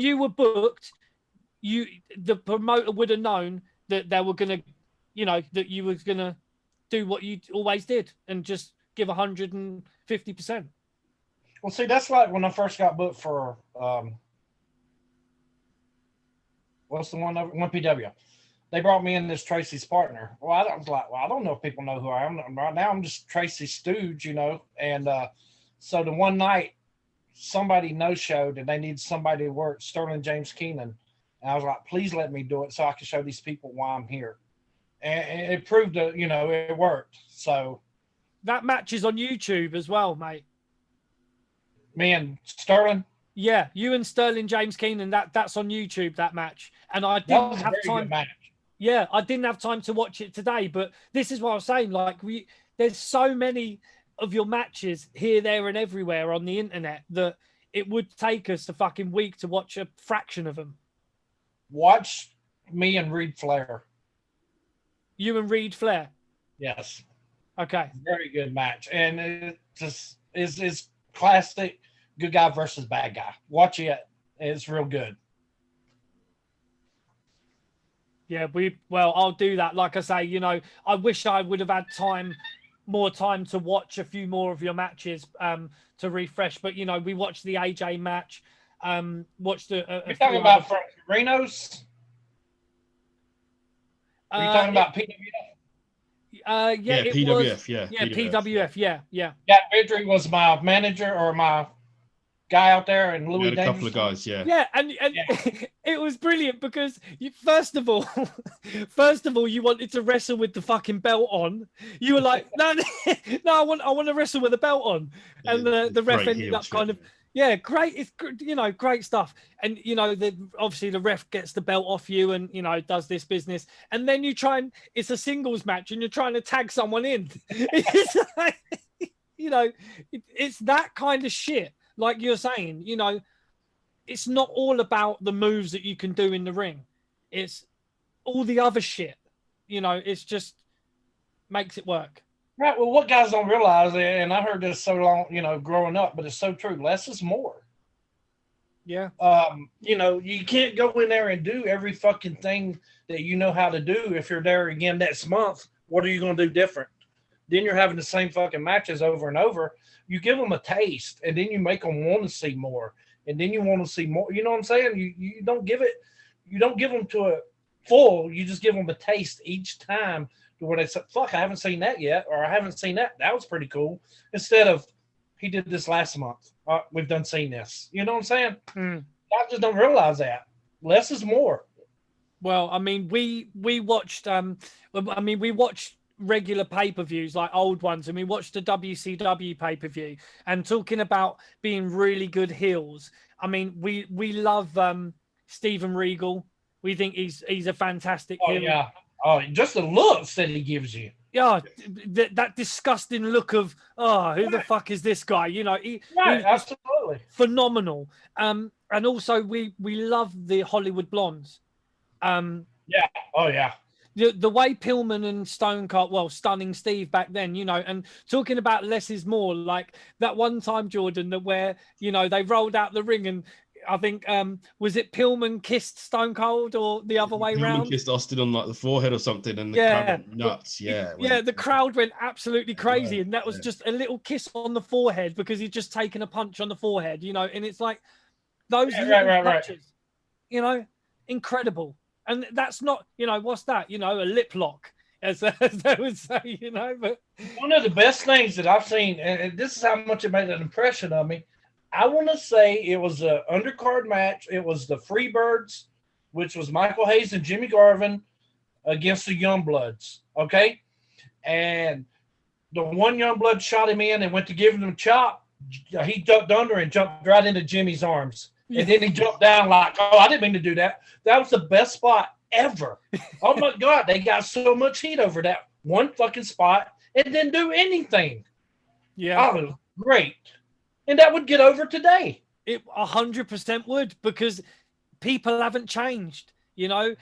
you were booked, the promoter would have known that they were gonna, you know, that you was gonna do what you always did and just give 150%. Well, see, that's like when I first got booked for what's the one 1PW. They brought me in as Tracy's partner. Well, I was like, well, I don't know if people know who I am right now. I'm just Tracy's stooge, you know. And so the one night, somebody no-showed and they needed somebody to work, Sterling James Keenan. And I was like, please let me do it so I can show these people why I'm here. And it proved that, you know, it worked. So that match is on YouTube as well, mate. Me and Sterling? Yeah, you and Sterling James Keenan, that's on YouTube, that match. And I didn't have time. Yeah, I didn't have time to watch it today, but this is what I was saying. Like, there's so many of your matches here, there, and everywhere on the internet that it would take us a fucking week to watch a fraction of them. Watch me and Reed Flair. You and Reed Flair? Yes. Okay. Very good match. And it just is classic good guy versus bad guy. Watch it. It's real good. Yeah, I'll do that. Like I say, you know, I wish I would have had more time to watch a few more of your matches to refresh. But, you know, we watched the AJ match. Watched You're talking about from Reno's? Are you talking about PWF? Yeah, PWF. PWF. Yeah. Yeah, Vidri was my manager or my guy out there, and Louis. A couple of guys, yeah. Yeah, and it was brilliant because first of all, you wanted to wrestle with the fucking belt on. You were like, no, I want to wrestle with the belt on, and the ref ended up kind of. Yeah, great. It's, you know, great stuff. And, you know, obviously the ref gets the belt off you and, you know, does this business. And then it's a singles match and you're trying to tag someone in. It's like, you know, it's that kind of shit. Like you're saying, you know, it's not all about the moves that you can do in the ring. It's all the other shit. You know, it's just makes it work. Right. Well, what guys don't realize, and I heard this so long, you know, growing up, but it's so true. Less is more. Yeah. You know, you can't go in there and do every fucking thing that you know how to do. If you're there again next month, what are you going to do different? Then you're having the same fucking matches over and over. You give them a taste, and then you make them want to see more, and then you want to see more. You know what I'm saying? You don't give them to a full. You just give them a taste each time. Where they said, fuck, I haven't seen that yet, or I haven't seen that. That was pretty cool. Instead of, he did this last month. We've done seen this. You know what I'm saying? I just don't realize that. Less is more. Well, I mean, we watched, we watched regular pay-per-views, like old ones, and we watched the WCW pay-per-view, and talking about being really good heels. I mean, we love Steven Regal. We think he's a fantastic heel. Yeah. Oh, just the looks that he gives you. Yeah, that disgusting look of, who the fuck is this guy? You know, absolutely phenomenal. And also we love the Hollywood Blondes. Yeah. Oh yeah. The way Pillman and Stone Cold, well, Stunning Steve back then, you know, and talking about less is more, like that one time, Jordan, that where, you know, they rolled out the ring and I think, was it Pillman kissed Stone Cold or the other way around? Pillman kissed Austin on like the forehead or something, and the crowd went nuts. The crowd went absolutely crazy, and that was just a little kiss on the forehead because he'd just taken a punch on the forehead, you know. And it's like those matches, you know, incredible. And that's not, what's that? A lip lock, as they would say, But one of the best things that I've seen, and this is how much it made an impression on me. I want to say it was an undercard match. It was the Freebirds, which was Michael Hayes and Jimmy Garvin against the Youngbloods. Okay, and the one Youngblood shot him in and went to give him a chop. He ducked under and jumped right into Jimmy's arms. And then he jumped down like, oh, I didn't mean to do that. That was the best spot ever. Oh, my God. They got so much heat over that one fucking spot and didn't do anything. Yeah. Oh, it was great. And that would get over today. It 100% would, because people haven't changed. No.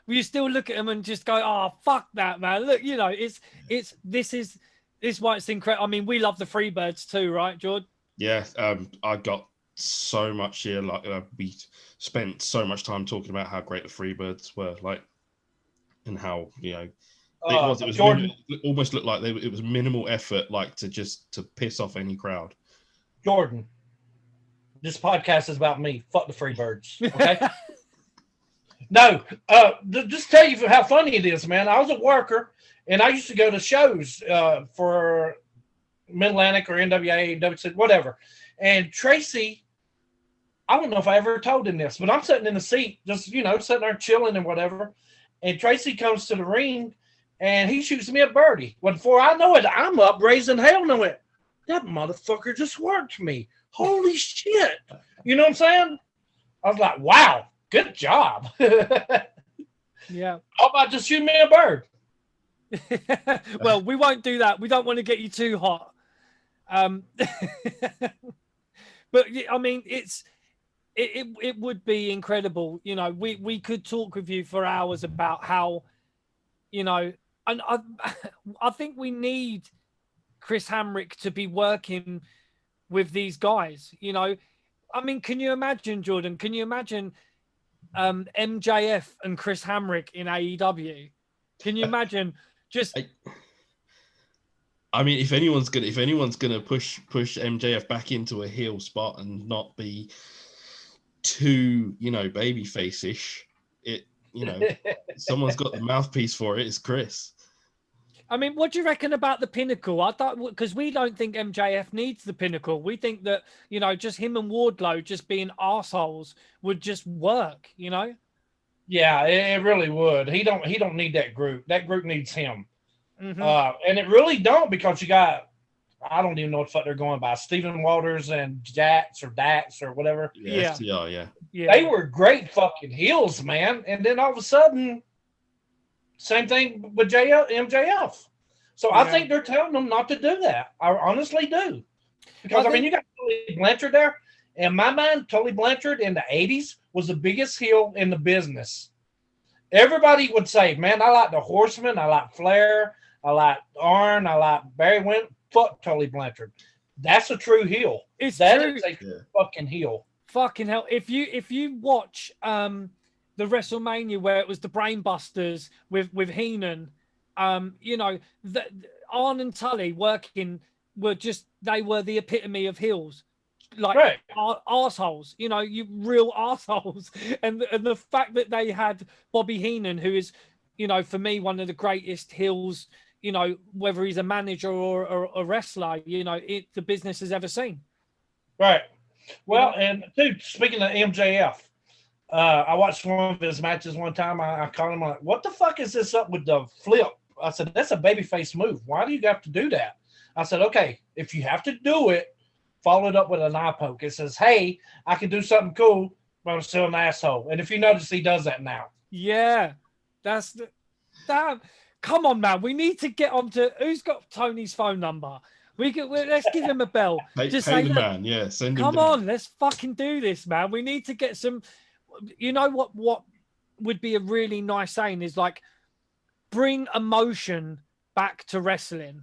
we still look at them and just go, oh, fuck that, man. Look, this is why it's incredible. I mean, we love the Freebirds too, right, George? Yeah. I got so much here. Like we spent so much time talking about how great the Freebirds were, like, and how it was almost looked like it was minimal effort, like to piss off any crowd. Jordan, this podcast is about me. Fuck the Freebirds. Okay. No, just tell you how funny it is, man. I was a worker, and I used to go to shows for Mid-Atlantic or NWA, WSX, whatever. And Tracy, I don't know if I ever told him this, but I'm sitting in the seat, just, sitting there chilling and whatever. And Tracy comes to the ring, and he shoots me a birdie. Well, before I know it, I'm up raising hell, and I went, that motherfucker just worked me. Holy shit. You know what I'm saying? I was like, wow. Good job. Yeah. How about just shoot me a bird? Well, we won't do that. We don't want to get you too hot. But I mean, it would be incredible. We could talk with you for hours about how, and I think we need Chris Hamrick to be working with these guys. I mean, can you imagine, Jordan? Can you imagine MJF and Chris Hamrick in AEW? Can you imagine? I mean, if anyone's gonna push MJF back into a heel spot and not be too babyface-ish, someone's got the mouthpiece for it. It's Chris. I mean, what do you reckon about the Pinnacle? I thought, because we don't think MJF needs the Pinnacle. We think that, just him and Wardlow just being assholes would just work, Yeah, it really would. He don't need that group. That group needs him. Mm-hmm. And it really don't, because you got, I don't even know what the fuck they're going by, Stephen Walters and Dax or whatever. Yeah. FTR, yeah. They were great fucking heels, man. And then all of a sudden, same thing with MJF. So I think they're telling them not to do that. I honestly do. Because, I mean, you got Tully Blanchard there. In my mind, Tully Blanchard in the 80s was the biggest heel in the business. Everybody would say, man, I like the Horseman. I like Flair. I like Arn. I like Barry Windham. Fuck Tully Blanchard. That's a true heel. That is a fucking heel. Fucking hell. If you watch the WrestleMania where it was the Brainbusters with Heenan, the Arn and Tully working they were the epitome of heels. Like arseholes, you real arseholes. And the fact that they had Bobby Heenan, who is, for me, one of the greatest heels, whether he's a manager or a wrestler, the business has ever seen. Right. Well, and dude, speaking of MJF, I watched one of his matches one time. I called him like, what the fuck is this up with the flip? I said, that's a babyface move. Why do you have to do that? I said, okay, if you have to do it, follow it up with an eye poke. It says, hey, I can do something cool, but I'm still an asshole. And if you notice, he does that now. Yeah. Damn. Come on, man. We need to get on to who's got Tony's phone number. Let's give him a bell. Just say, man. Yeah, send him. Come on, let's fucking do this, man. We need to get some. What would be a really nice saying is like, bring emotion back to wrestling.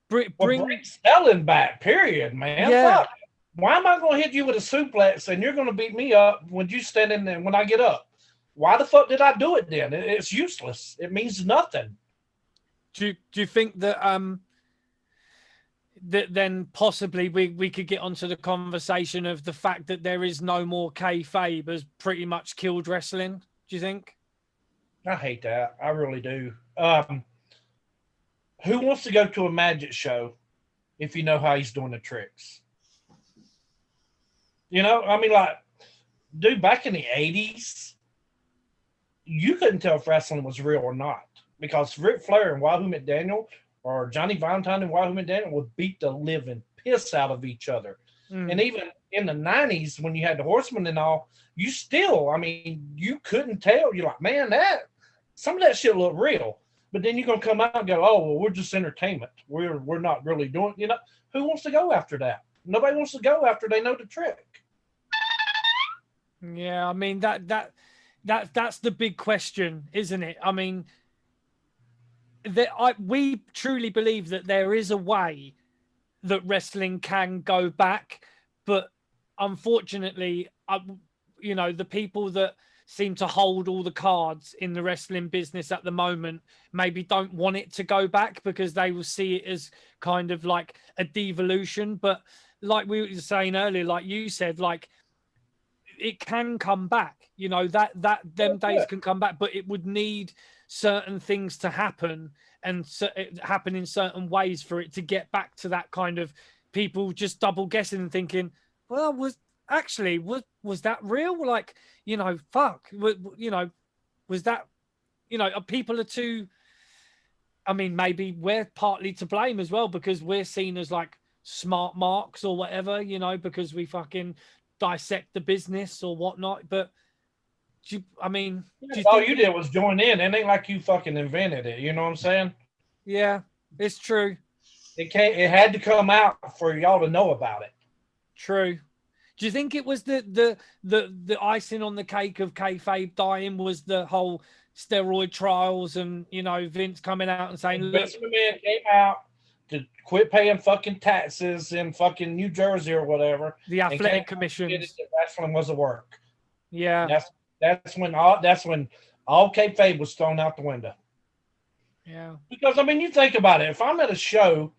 Bring selling back. Period, man. Yeah. Fuck. Why am I going to hit you with a suplex and you're going to beat me up when you stand in there when I get up? Why the fuck did I do it then? It's useless. It means nothing. Do you think that that then possibly we could get onto the conversation of the fact that there is no more kayfabe has pretty much killed wrestling? Do you think? I hate that. I really do. Who wants to go to a magic show if you know how he's doing the tricks? You know, I mean, like, dude, back in the 80s, you couldn't tell if wrestling was real or not because Ric Flair and Wahoo McDaniel or Johnny Valentine and Wahoo McDaniel would beat the living piss out of each other. And even in the 90s, when you had the Horsemen and all, you still, I mean, you couldn't tell. You're like, man, that some of that shit looked real. But then you're gonna come out and go, oh, well, we're just entertainment. We're not really doing, you know, who wants to go after that? Nobody wants to go after they know the trick. Yeah, I mean that's the big question, isn't it? I mean, we truly believe that there is a way that wrestling can go back, but unfortunately, you know, the people that seem to hold all the cards in the wrestling business at the moment maybe don't want it to go back because they will see it as kind of like a devolution. But like we were saying earlier, like you said, like it can come back, you know, that them days can come back, but it would need certain things to happen and happen in certain ways for it to get back to that kind of people just double guessing and thinking, well, was that real? Like, you know, fuck, you know, was that, you know, people are too, I mean, maybe we're partly to blame as well because we're seen as like smart marks or whatever, you know, because we fucking dissect the business or whatnot. But I mean, all you did was join in. It ain't like you fucking invented it. You know what I'm saying? Yeah, it's true. It had to come out for y'all to know about it. True. Do you think it was the icing on the cake of kayfabe dying was the whole steroid trials and, you know, Vince coming out and saying, look, Vince McMahon came out to quit paying fucking taxes in fucking New Jersey or whatever. The athletic commissions. Wrestling was a work. Yeah. That's when all kayfabe was thrown out the window. Yeah. Because I mean, you think about it. If I'm at a show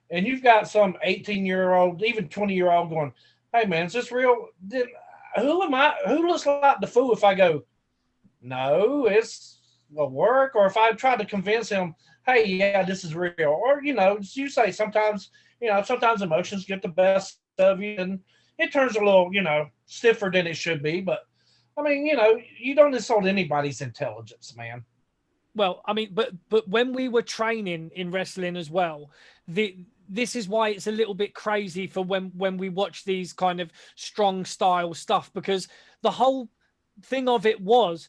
and you've got some 18-year-old, even 20-year-old going, hey man, is this real? Then who am I? Who looks like the fool if I go, no, it's a work, or if I try to convince him, hey, yeah, this is real, or you know, as you say, sometimes emotions get the best of you, and it turns a little, you know, stiffer than it should be. But I mean, you know, you don't insult anybody's intelligence, man. Well, I mean, but when we were training in wrestling as well, this is why it's a little bit crazy for when we watch these kind of strong style stuff, because the whole thing of it was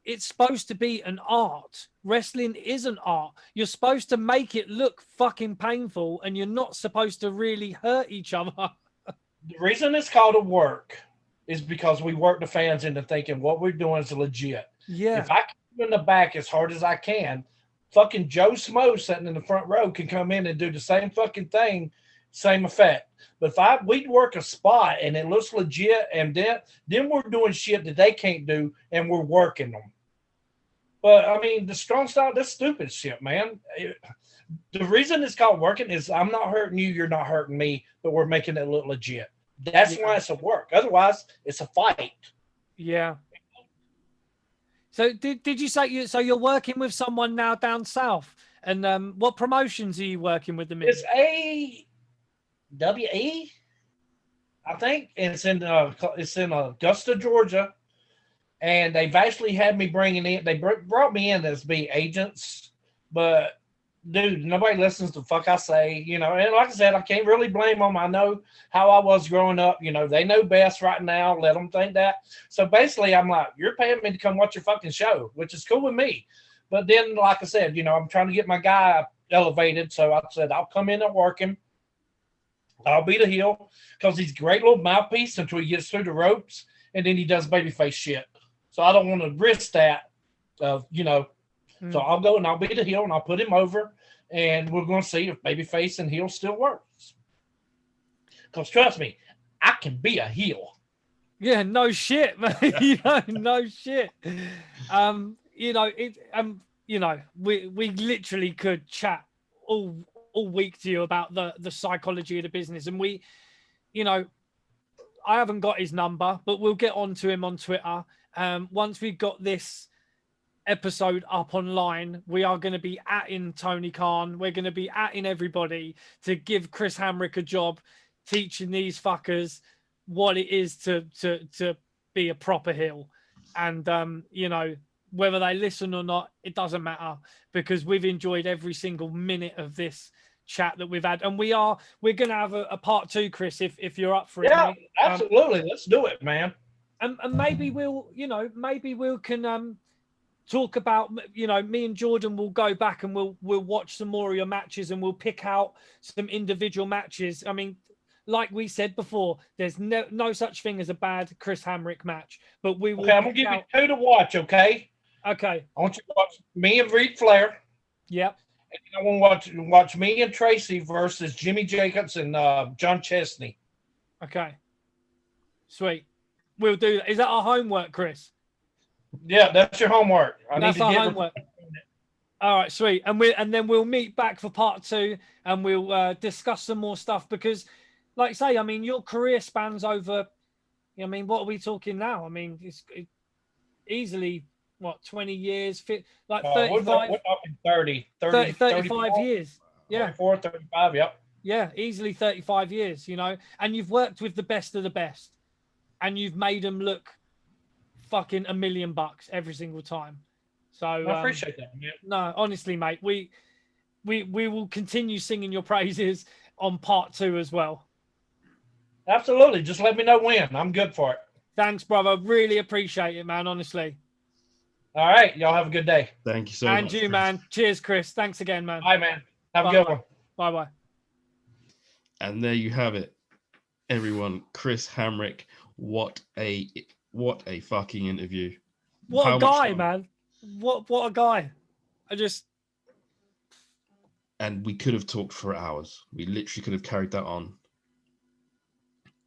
it's supposed to be an art. Wrestling is an art. You're supposed to make it look fucking painful and you're not supposed to really hurt each other. The reason it's called a work is because we work the fans into thinking what we're doing is legit. Yeah. If I keep in the back as hard as I can, fucking Joe Smo sitting in the front row can come in and do the same fucking thing, same effect. But if we'd work a spot and it looks legit, and then we're doing shit that they can't do, and we're working them. But I mean, the strong style, that's stupid shit, man. The reason it's called working is I'm not hurting you, you're not hurting me, but we're making it look legit. That's why it's a work. Otherwise, it's a fight. Yeah. So did you say you're working with someone now down south? And what promotions are you working with them in? It's AWE, I think. It's in Augusta, Georgia, and they've actually had me bringing in. They brought me in as be agents, but dude, nobody listens to the fuck I say, you know. And like I said, I can't really blame them. I know how I was growing up. You know, they know best right now. Let them think that. So basically, I'm like, you're paying me to come watch your fucking show, which is cool with me. But then, like I said, you know, I'm trying to get my guy elevated. So I said, I'll come in and work him. I'll be the heel because he's a great little mouthpiece until he gets through the ropes, and then he does babyface shit. So I don't want to risk that, you know. So I'll go and I'll be the heel and I'll put him over, and we're going to see if babyface and heel still works. Because trust me, I can be a heel. Yeah, no shit, man. You know, no shit. You know, you know, we literally could chat all week to you about the psychology of the business, and we, you know, I haven't got his number, but we'll get on to him on Twitter once we've got this episode up online, we are going to be atting Tony Khan. We're going to be atting everybody to give Chris Hamrick a job, teaching these fuckers what it is to be a proper heel. And you know, whether they listen or not, it doesn't matter, because we've enjoyed every single minute of this chat that we've had, and we're going to have a part 2, Chris, if you're up for it. Yeah, mate. absolutely. Let's do it, man. And maybe we can talk about, you know, me and Jordan will go back and we'll watch some more of your matches, and we'll pick out some individual matches. I mean, like we said before, there's no such thing as a bad Chris Hamrick match, but we will. Okay, I'm gonna give you 2 to watch. Okay. Okay. I want you to watch me and Reed Flair. Yep. And I want to watch me and Tracy versus Jimmy Jacobs and John Chesney. Okay. Sweet. We'll do that. Is that our homework, Chris? Yeah, that's your homework. That's our homework. All right, sweet. And then we'll meet back for part 2, and we'll discuss some more stuff, because, like I say, I mean, your career spans over. I mean, what are we talking now? I mean, it's easily what, 20 years, like 35. We're talking 35 years. Yeah. 34, 35. Yep. Yeah, easily 35 years. You know, and you've worked with the best of the best, and you've made them look fucking $1 million every single time. So I appreciate that, man. No, honestly, mate, we will continue singing your praises on part 2 as well. Absolutely. Just let me know when. I'm good for it. Thanks, brother. Really appreciate it, man. Honestly. All right. Y'all have a good day. Thank you so much. And you, man. Cheers, Chris. Thanks again, man. Bye, man. Have a good one. Bye-bye. And there you have it, everyone. Chris Hamrick. What a fucking interview. What a guy, man. What a guy. And we could have talked for hours. We literally could have carried that on.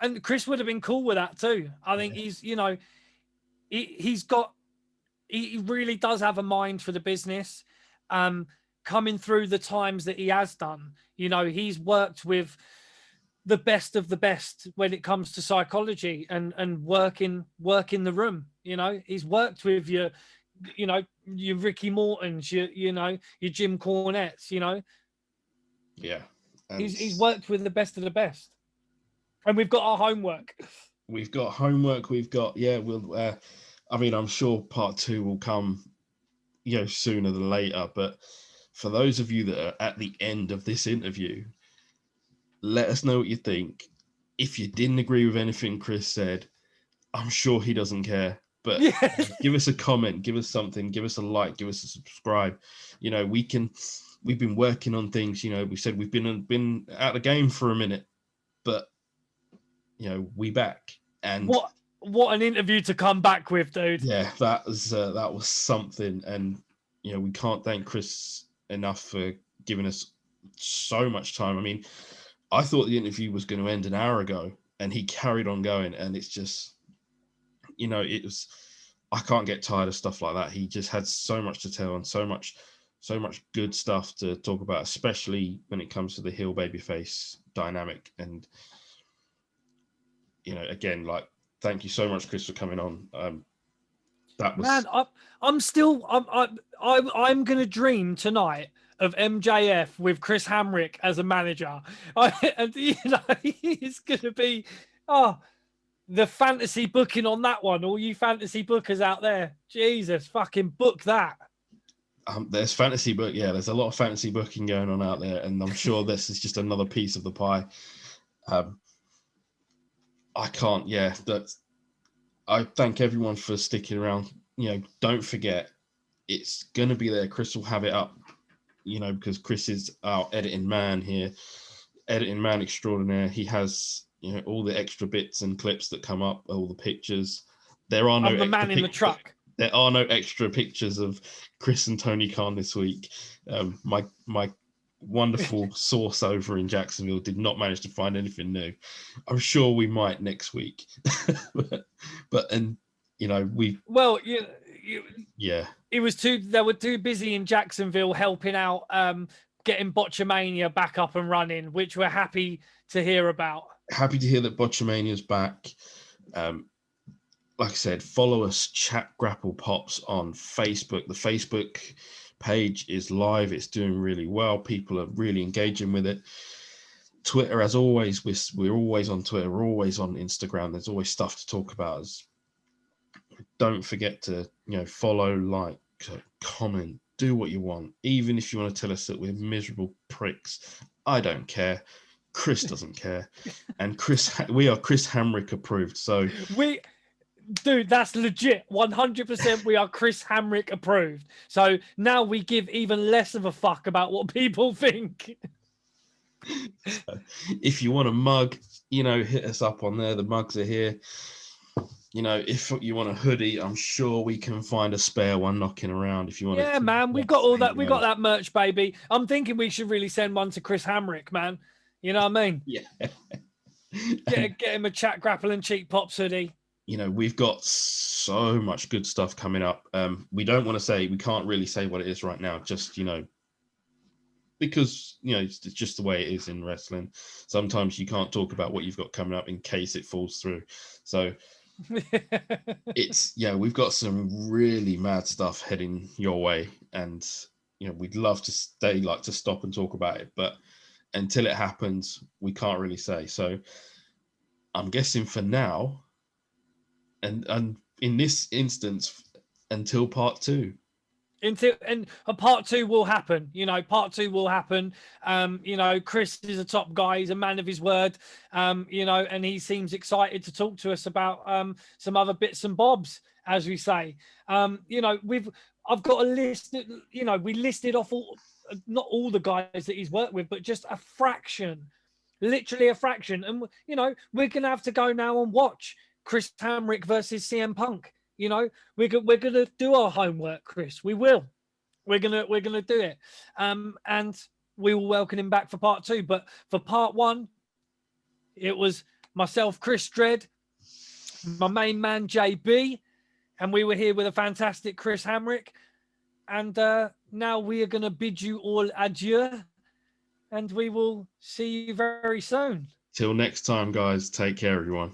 And Chris would have been cool with that too. I think he's, you know, he really does have a mind for the business. Coming through the times that he has done, you know, he's worked with the best of the best when it comes to psychology and working the room. You know, he's worked with your Ricky Mortons, your Jim Cornettes, you know. Yeah. He's worked with the best of the best. And we've got our homework. We've got homework. I mean, I'm sure part 2 will come, you know, sooner than later. But for those of you that are at the end of this interview, let us know what you think. If you didn't agree with anything Chris said, I'm sure he doesn't care. But give us a comment, give us something, give us a like, give us a subscribe. You know, we've been working on things. You know, we said we've been out of the game for a minute, but you know, we back. And what an interview to come back with, dude. Yeah, that was something. And you know, we can't thank Chris enough for giving us so much time. I mean, I thought the interview was going to end an hour ago, and he carried on going. And it's just, you know, I can't get tired of stuff like that. He just had so much to tell and so much good stuff to talk about, especially when it comes to the heel babyface dynamic. And, you know, again, like, thank you so much, Chris, for coming on. That was, man, I'm going to dream tonight of MJF with Chris Hamrick as a manager. And, you know, it's going to be, the fantasy booking on that one. All you fantasy bookers out there, Jesus, fucking book that. There's fantasy book. Yeah, there's a lot of fantasy booking going on out there. And I'm sure this is just another piece of the pie. I thank everyone for sticking around. You know, don't forget, it's going to be there. Chris will have it up, you know, because Chris is our editing man here, editing man extraordinaire. He has, you know, all the extra bits and clips that come up, all the pictures. There are no I'm the man in the truck. There are no extra pictures of Chris and Tony Khan this week. My wonderful source over in Jacksonville did not manage to find anything new. I'm sure we might next week. but you know, they were too busy in Jacksonville helping out, getting Botchamania back up and running, which we're happy to hear about. Happy to hear that Botchamania's back. like I said, follow us, Chat Grapple Pops, on Facebook. The Facebook page is live. It's doing really well. People are really engaging with it. Twitter, as always, we're always on Twitter. We're always on Instagram. There's always stuff to talk about. Don't forget to, follow, like, comment, do what you want. Even if you want to tell us that we're miserable pricks, I don't care. Chris doesn't care. And we are Chris Hamrick approved. So dude, that's legit. 100% we are Chris Hamrick approved. So now we give even less of a fuck about what people think. So if you want a mug, hit us up on there. The mugs are here. If you want a hoodie, I'm sure we can find a spare one knocking around. If you want, yeah, man, we got all that. We got that merch, baby. I'm thinking we should really send one to Chris Hamrick, man. You know what I mean? Yeah. Get him a Chat Grapple and Cheap Pops hoodie. We've got so much good stuff coming up. We can't really say what it is right now, just, because, it's just the way it is in wrestling. Sometimes you can't talk about what you've got coming up in case it falls through. So we've got some really mad stuff heading your way. And, we'd love to stop and talk about it. But until it happens, we can't really say. So I'm guessing for now, and in this instance, until part 2. And a part 2 will happen. Part 2 will happen. Chris is a top guy. He's a man of his word. And he seems excited to talk to us about some other bits and bobs, as we say. I've got a list. We listed off not all the guys that he's worked with, but just a fraction, literally a fraction. And we're gonna have to go now and watch Chris Hamrick versus CM Punk. We're gonna do our homework, Chris. We will. We're gonna do it. And we will welcome him back for part 2. But for part 1, it was myself, Chris Dredd, my main man JB, and we were here with a fantastic Chris Hamrick. And now we are gonna bid you all adieu, and we will see you very soon. Till next time, guys. Take care, everyone.